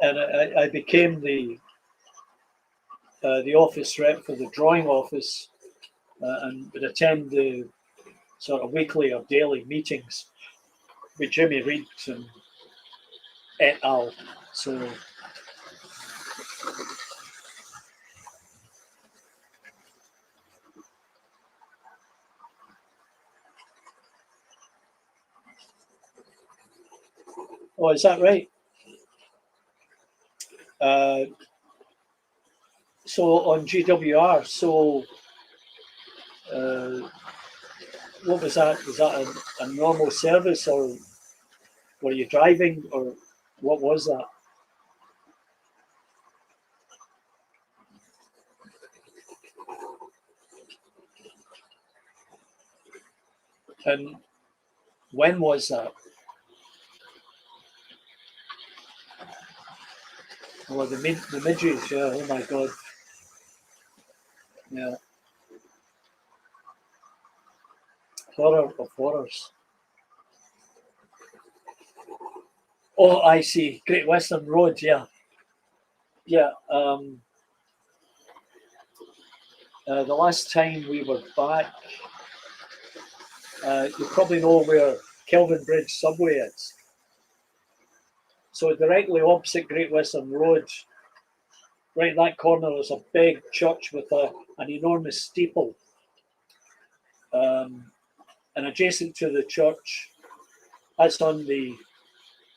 And I became the office rep for the drawing office, and would attend the sort of weekly or daily meetings with Jimmy Reed and et al. So oh, is that right? So on GWR, so what was that? Was that a normal service, or were you driving, or what was that? And when was that? Oh, the midges, yeah, oh my God. Yeah. Horror of horrors. Oh, I see. Great Western Road, yeah. Yeah. The last time we were back, you probably know where Kelvin Bridge subway is. So directly opposite Great Western Road, right in that corner, there's a big church with an enormous steeple. And adjacent to the church, that's on the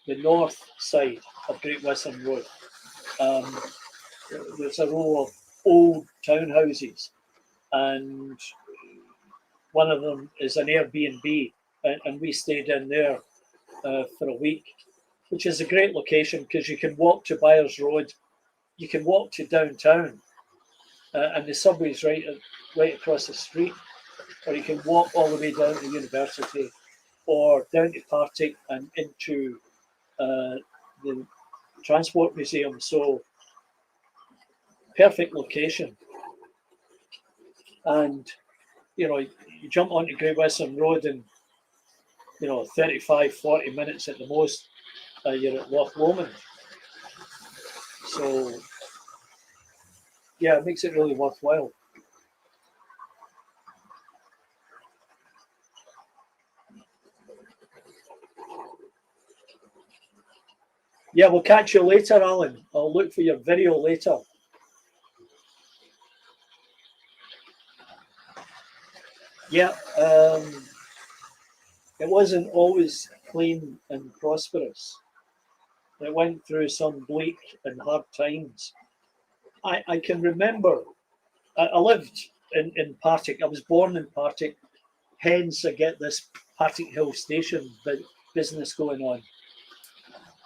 north side of Great Western Road. There's a row of old townhouses, and one of them is an Airbnb, and we stayed in there for a week, which is a great location because you can walk to Byers Road, you can walk to downtown, and the subway's right across the street, or you can walk all the way down to University, or down to Partick and into the Transport Museum. So perfect location. And you know, you jump onto Great Western Road and, you know, 35-40 minutes at the most, you're at Loch Lomond. So yeah, it makes it really worthwhile. Yeah, we'll catch you later, Alan. I'll look for your video later. Yeah, it wasn't always clean and prosperous. It went through some bleak and hard times. I can remember, I lived in Partick. I was born in Partick, hence I get this Partickhill Station business going on.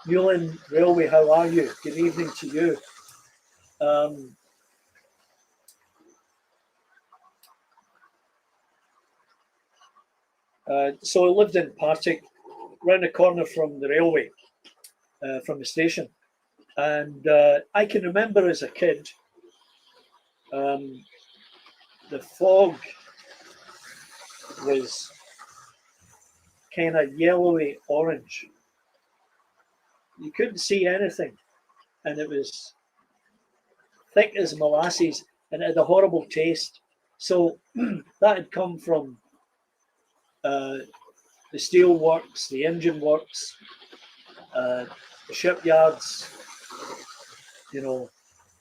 Newland Railway, how are you? Good evening to you. So I lived in Partick, round the corner from the railway, from the station. And I can remember as a kid, the fog was kind of yellowy orange. You couldn't see anything, and it was thick as molasses, and it had a horrible taste. So that had come from the steel works, the engine works, the shipyards,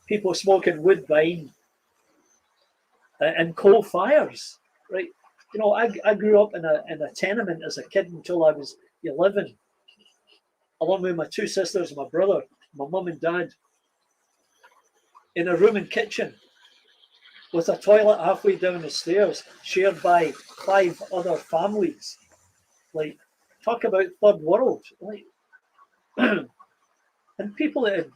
people smoking woodbine and coal fires, right? I grew up in a tenement as a kid until I was 11, along with my two sisters and my brother, my mum and dad, in a room and kitchen with a toilet halfway down the stairs, shared by 5 other families. Like, talk about third world. Like, and people that had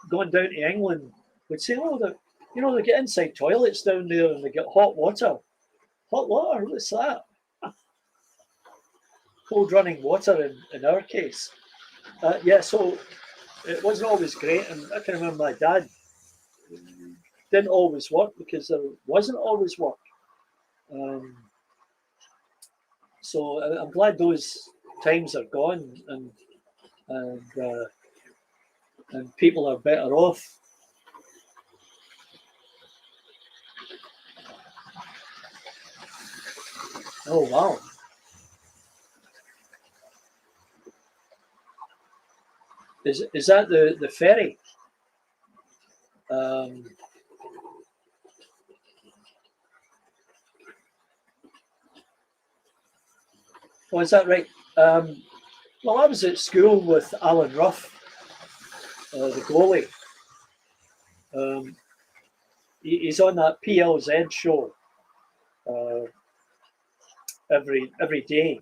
gone down to England would say, "Oh, they get inside toilets down there and they get hot water." Hot water? What's that? Cold running water in our case. Yeah, so it wasn't always great, and I can remember my dad didn't always work because there wasn't always work. So I'm glad those times are gone, and people are better off. Oh wow! Is that the ferry? Oh, is that right? Well, I was at school with Alan Ruff, the goalie. He's on that PLZ show every day.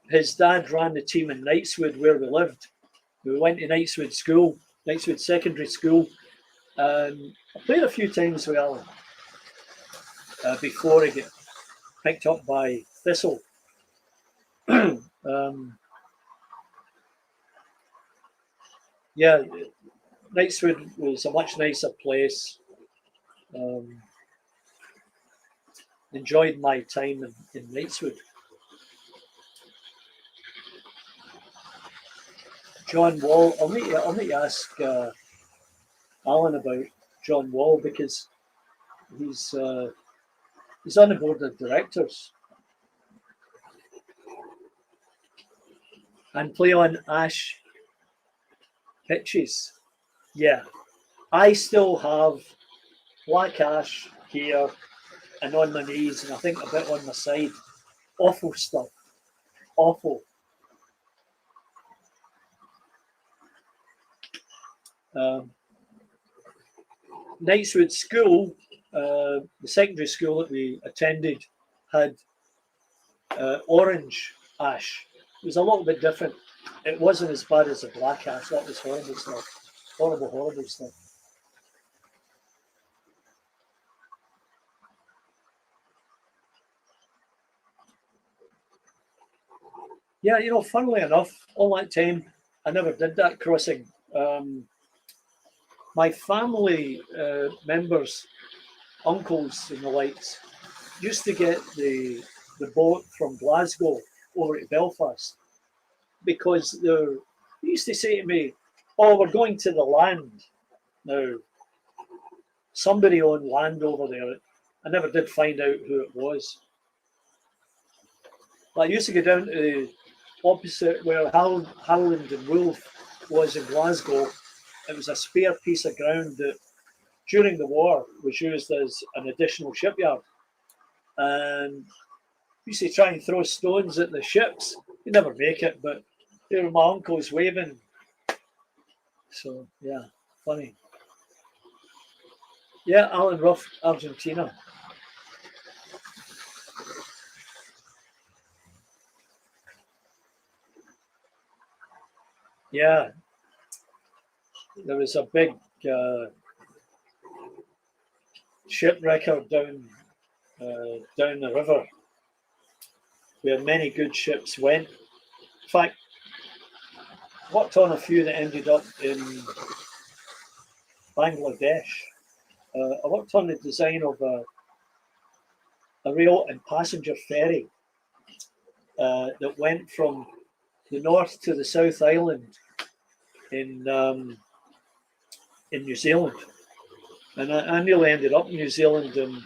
His dad ran the team in Knightswood where we lived. We went to Knightswood School, Knightswood Secondary School, and I played a few times with Alan before he got picked up by Thistle. Yeah, Knightswood was a much nicer place. Enjoyed my time in Knightswood. John Wall, I'll need to ask Alan about John Wall because he's on the board of directors and play on ash pitches. Yeah, I still have black ash here and on my knees, and I think a bit on my side. Awful stuff. Awful. Knightswood School, the secondary school that we attended, had orange ash. It was a little bit different. It wasn't as bad as the black ash. That was horrible stuff. Horrible, horrible stuff. Yeah, funnily enough, all that time, I never did that crossing. My family members, uncles and the likes, used to get the boat from Glasgow over to Belfast because they used to say to me, "Oh, we're going to the land." Now, somebody owned land over there. I never did find out who it was. But I used to go down to the opposite where Howland and Wolf was in Glasgow. It was a spare piece of ground that during the war was used as an additional shipyard. And used to try and throw stones at the ships. You never make it, but there were my uncles waving. So yeah, funny. Yeah, Alan Ruff, Argentina. Yeah, there was a big shipwrecker down the river where many good ships went. In fact, worked on a few that ended up in Bangladesh. I worked on the design of a rail and passenger ferry that went from the North to the South Island in New Zealand. And I nearly ended up in New Zealand, and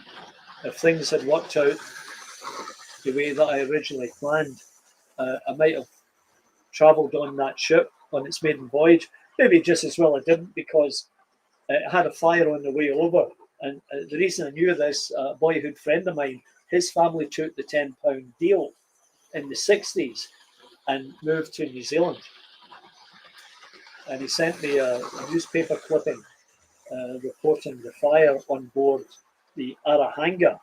if things had worked out the way that I originally planned, I might have travelled on that ship on its maiden voyage. Maybe just as well I didn't, because it had a fire on the way over. And the reason I knew this, a boyhood friend of mine, his family took the £10 deal in the 60s and moved to New Zealand. And he sent me a newspaper clipping reporting the fire on board the Arahanga.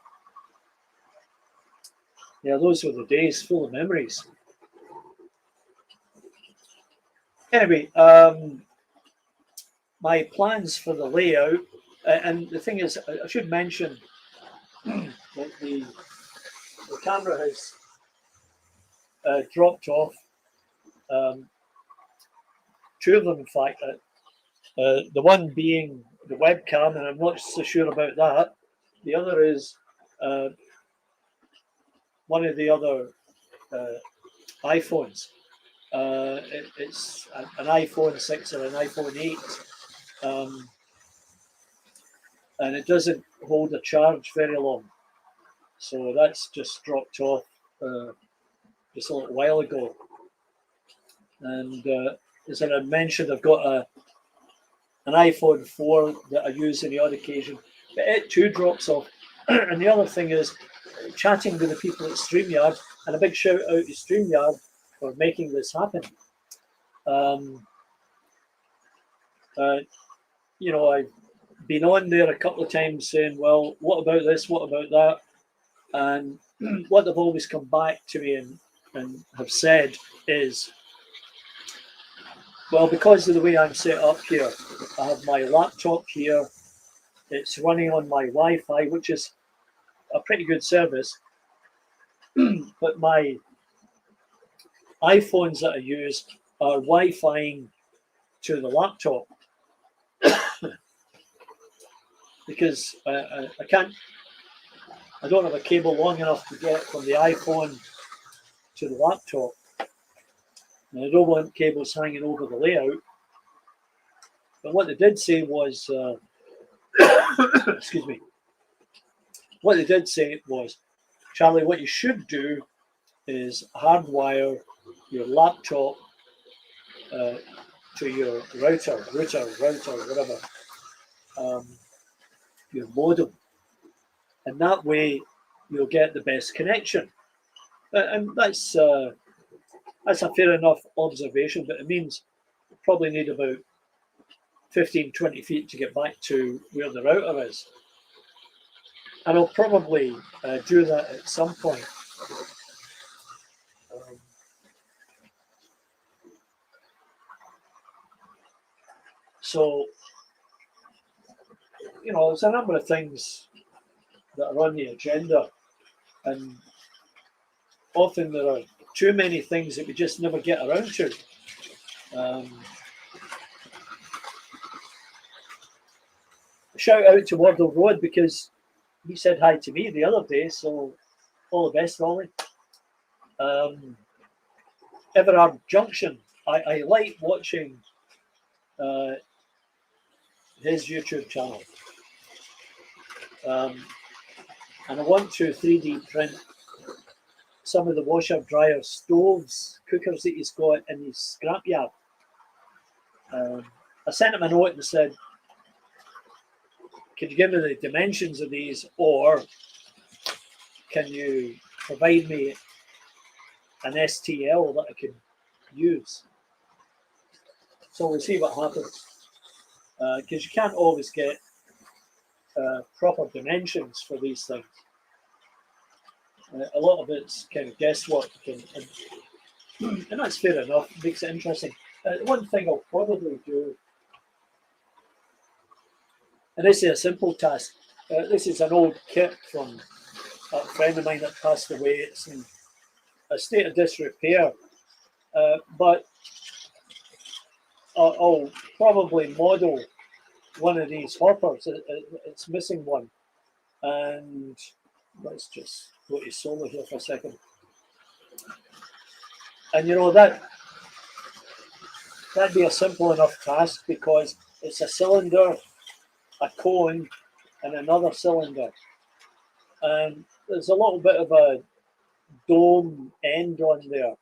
Yeah, those were the days, full of memories. Anyway, my plans for the layout, and the thing is, I should mention that the camera has dropped off. Two of them, in fact. The one being the webcam, and I'm not so sure about that. The other is one of the other iPhones. It's an iPhone 6 or an iPhone 8. And it doesn't hold a charge very long. So that's just dropped off just a little while ago. And as I mentioned, I've got an iPhone 4 that I use on the odd occasion, but it too drops off. And the other thing is chatting with the people at StreamYard, and a big shout out to StreamYard for making this happen. You know, I've been on there a couple of times saying, well, what about this? What about that? And what they've always come back to me and have said is, well, because of the way I'm set up here, I have my laptop here. It's running on my Wi-Fi, which is a pretty good service. But my iPhones that I use are Wi-Fiing to the laptop. Because I don't have a cable long enough to get from the iPhone to the laptop. And I don't want cables hanging over the layout. But what they did say was, excuse me, what they did say was, Charlie, what you should do is hardwire your laptop to your router, whatever, your modem. And that way you'll get the best connection. And that's a fair enough observation, but it means you probably need about 15, 20 feet to get back to where the router is. And I'll probably do that at some point. So, you know, there's a number of things that are on the agenda, and often there are too many things that we just never get around to. Shout out to Wardle Road, because he said hi to me the other day, so all the best, Ollie. Everard Junction, I like watching his YouTube channel. And I want to 3D print some of the washer, dryer, stoves, cookers that he's got in his scrapyard. I sent him a note and said, could you give me the dimensions of these, or can you provide me an STL that I can use? So we'll see what happens. Because you can't always get proper dimensions for these things. A lot of it's kind of guesswork, and that's fair enough. It makes it interesting. One thing I'll probably do, and this is a simple task. This is an old kit from a friend of mine that passed away. It's in a state of disrepair, but I'll probably model one of these hoppers. It's missing one, and let's just go to solar here for a second. And you know that'd be a simple enough task because it's a cylinder, a cone, and another cylinder, and there's a little bit of a dome end on there,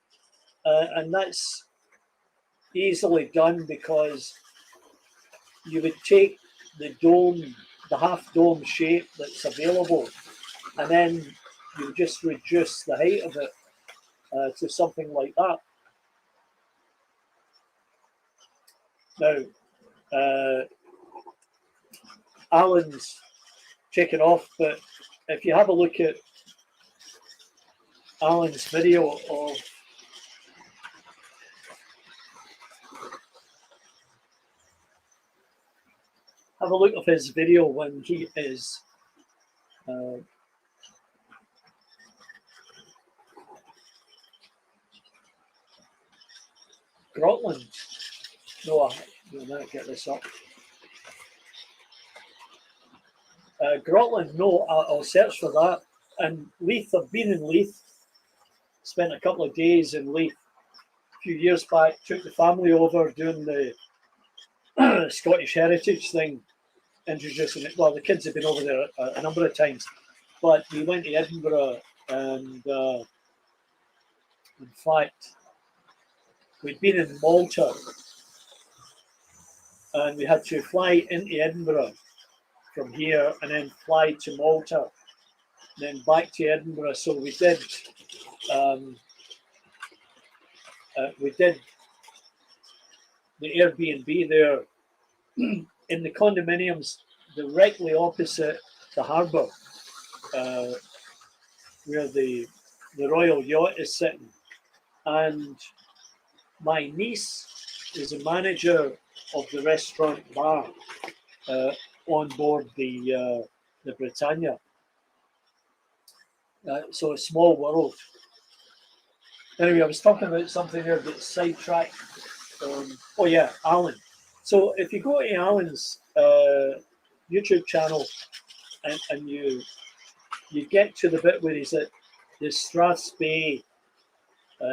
and that's easily done because you would take the dome, the half dome shape that's available, and then you just reduce the height of it to something like that. Now, Alan's checking off, but if you have a look at Alan's video of his video when he is Grotland. No, I might get this up. Grotland, no, I'll search for that. And Leith, I've been in Leith, spent a couple of days in Leith a few years back, took the family over doing the Scottish heritage thing, introducing it. Well, the kids have been over there a number of times, but we went to Edinburgh, and in fact, we'd been in Malta, and we had to fly into Edinburgh from here and then fly to Malta, and then back to Edinburgh. So we did the Airbnb there in the condominiums directly opposite the harbour, where the Royal Yacht is sitting. And my niece is a manager of the restaurant bar on board the Britannia. So a small world. Anyway, I was talking about something there that's sidetracked. Oh yeah, Alan. So if you go to Alan's YouTube channel and you get to the bit where he's at the Strathspey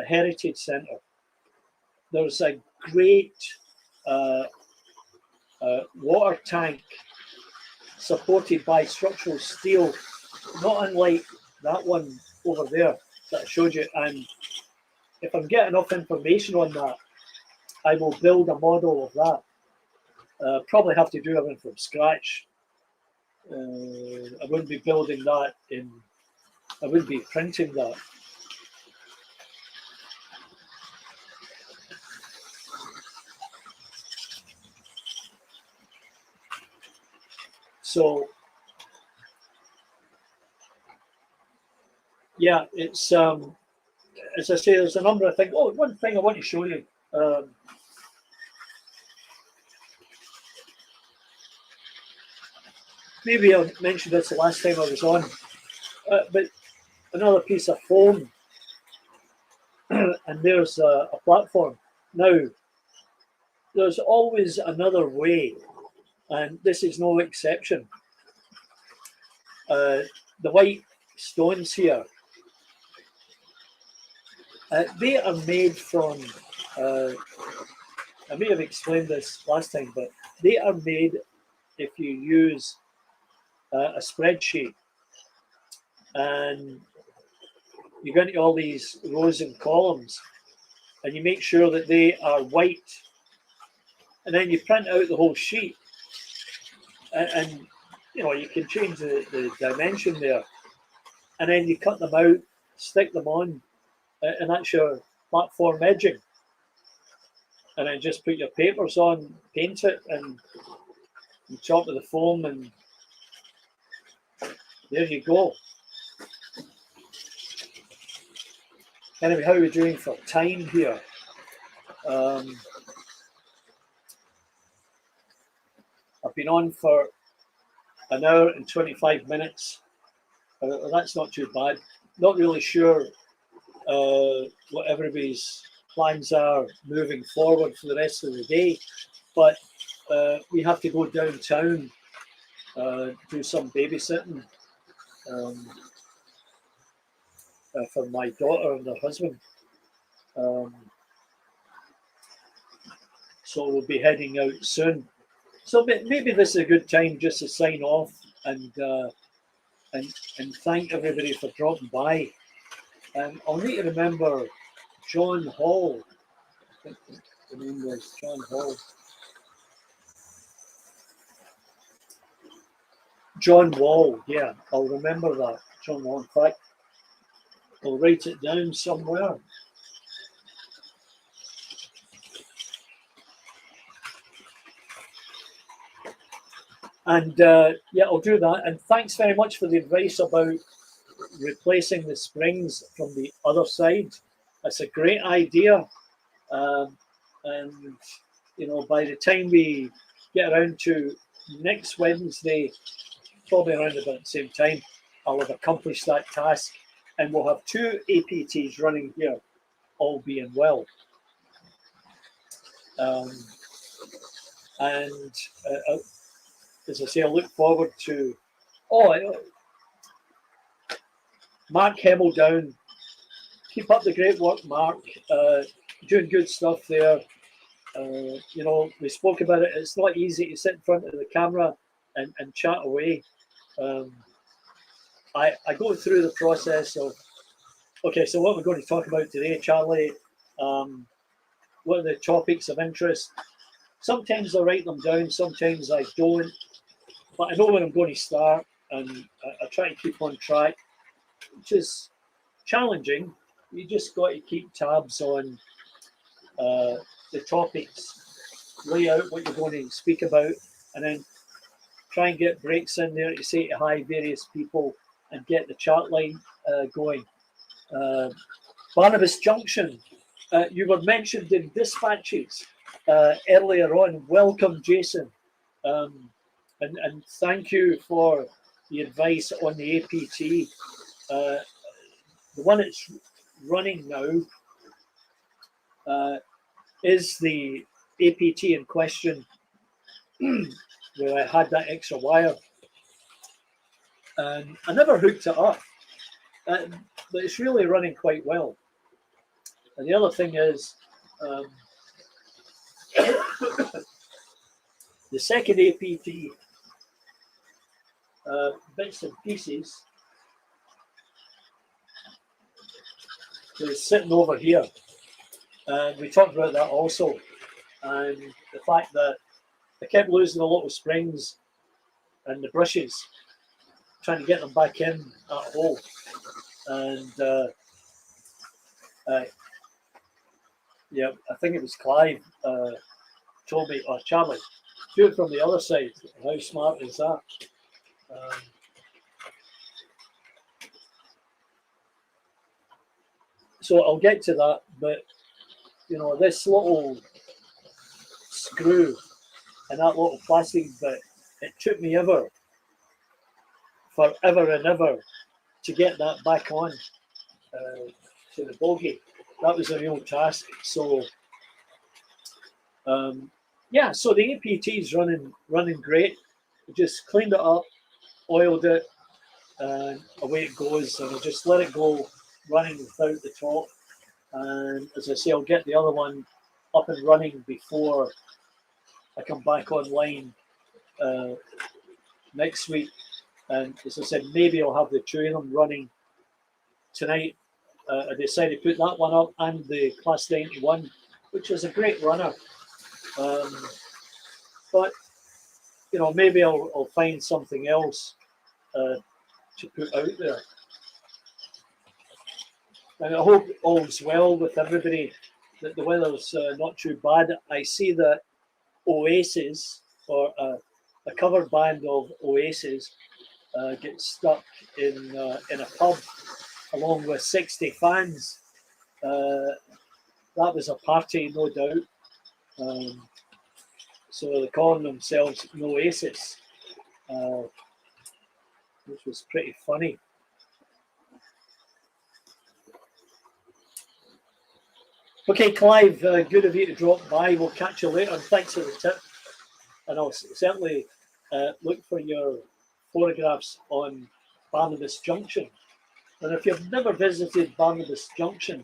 Heritage Centre, there's a great water tank supported by structural steel, not unlike that one over there that I showed you. And if I'm getting enough information on that, I will build a model of that. Probably have to do everything from scratch. I wouldn't be building that I wouldn't be printing that. So yeah, it's as I say, there's a number of things. Oh, one thing I want to show you. Maybe I mentioned this the last time I was on, but another piece of foam, and there's a platform. Now, there's always another way, and this is no exception. The white stones here, they are made from, I may have explained this last time, but they are made if you use a spreadsheet, and you go into all these rows and columns, and you make sure that they are white, and then you print out the whole sheet, and you know you can change the dimension there, and then you cut them out, stick them on, and that's your platform edging, and then just put your papers on, paint it, and you chop with the foam, and there you go. Anyway, how are we doing for time here? I've been on for an hour and 25 minutes. That's not too bad. Not really sure what everybody's plans are moving forward for the rest of the day. But we have to go downtown, do some babysitting for my daughter and her husband. So we'll be heading out soon. So maybe this is a good time just to sign off and thank everybody for dropping by. I'll need to remember John Hall. I think the name was John Hall. John Wall, yeah, I'll remember that. John Wall. In fact, I'll write it down somewhere. And yeah, I'll do that. And thanks very much for the advice about replacing the springs from the other side. That's a great idea. And, you know, by the time we get around to next Wednesday, probably around about the same time, I'll have accomplished that task. And we'll have 2 APTs running here, all being well. And as I say, I look forward to, Mark Hemmeldown. Keep up the great work, Mark. Doing good stuff there. You know, we spoke about it. It's not easy to sit in front of the camera and chat away. I go through the process of, okay, so what we're going to talk about today, Charlie, what are the topics of interest? Sometimes I write them down, sometimes I don't, but I know when I'm going to start, and I try to keep on track, which is challenging. You just got to keep tabs on the topics, lay out what you're going to speak about, and then try and get breaks in there to say to hi various people and get the chat line going. Barnabas Junction, you were mentioned in dispatches earlier on. Welcome, Jason. And thank you for the advice on the APT. The one that's running now is the APT in question, where I had that extra wire. And I never hooked it up, but it's really running quite well. And the other thing is, the second APT, bits and pieces, is sitting over here. And we talked about that also. And the fact that I kept losing a lot of springs and the brushes, trying to get them back in at hole. And yeah, I think it was Clive told me, or Charlie, do it from the other side. How smart is that? So I'll get to that, but you know, this little screw and that little plastic bit, it took me forever and ever to get that back on to the bogie. That was a real task. So yeah, so the APT is running great. We just cleaned it up, oiled it, and away it goes. And I'll just let it go running without the top. And as I say, I'll get the other one up and running before I come back online next week. And as I said, maybe I'll have the 2 of them running tonight. I decided to put that one up and the Class 91, which is a great runner. But you know, maybe I'll find something else to put out there. And I hope all's well with everybody, that the weather's not too bad. I see that Oasis, or a cover band of Oasis, gets stuck in a pub along with 60 fans. That was a party, no doubt. So they're calling themselves Oasis, which was pretty funny. Okay, Clive, good of you to drop by. We'll catch you later. And thanks for the tip. And I'll certainly look for your photographs on Barnabas Junction. And if you've never visited Barnabas Junction,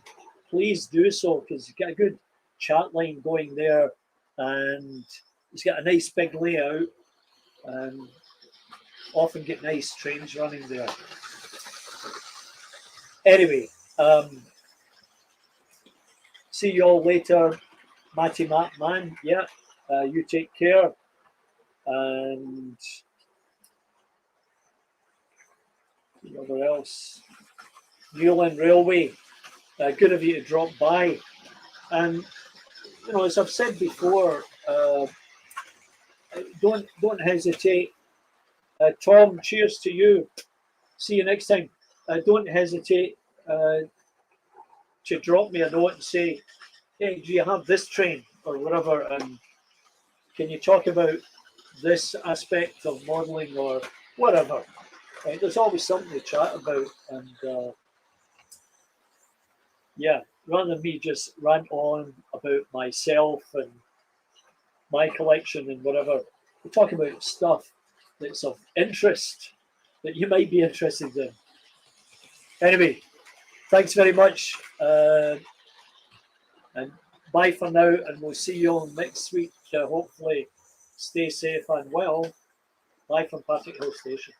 please do so, because you get a good chat line going there, and it's got a nice big layout, and often get nice trains running there. Anyway, see you all later. Matty Matt Man, yeah, you take care. And whatever else? Newland Railway, good of you to drop by. And you know, as I've said before, don't hesitate. Tom, cheers to you. See you next time. Don't hesitate to drop me a note and say, hey, do you have this train or whatever? And can you talk about this aspect of modelling or whatever? There's always something to chat about. And yeah, rather than me just rant on about myself and my collection and whatever, we talk about stuff that's of interest that you might be interested in. Anyway, thanks very much. And bye for now, and we'll see you all next week. Hopefully, stay safe and well. Bye from Partickhill Station.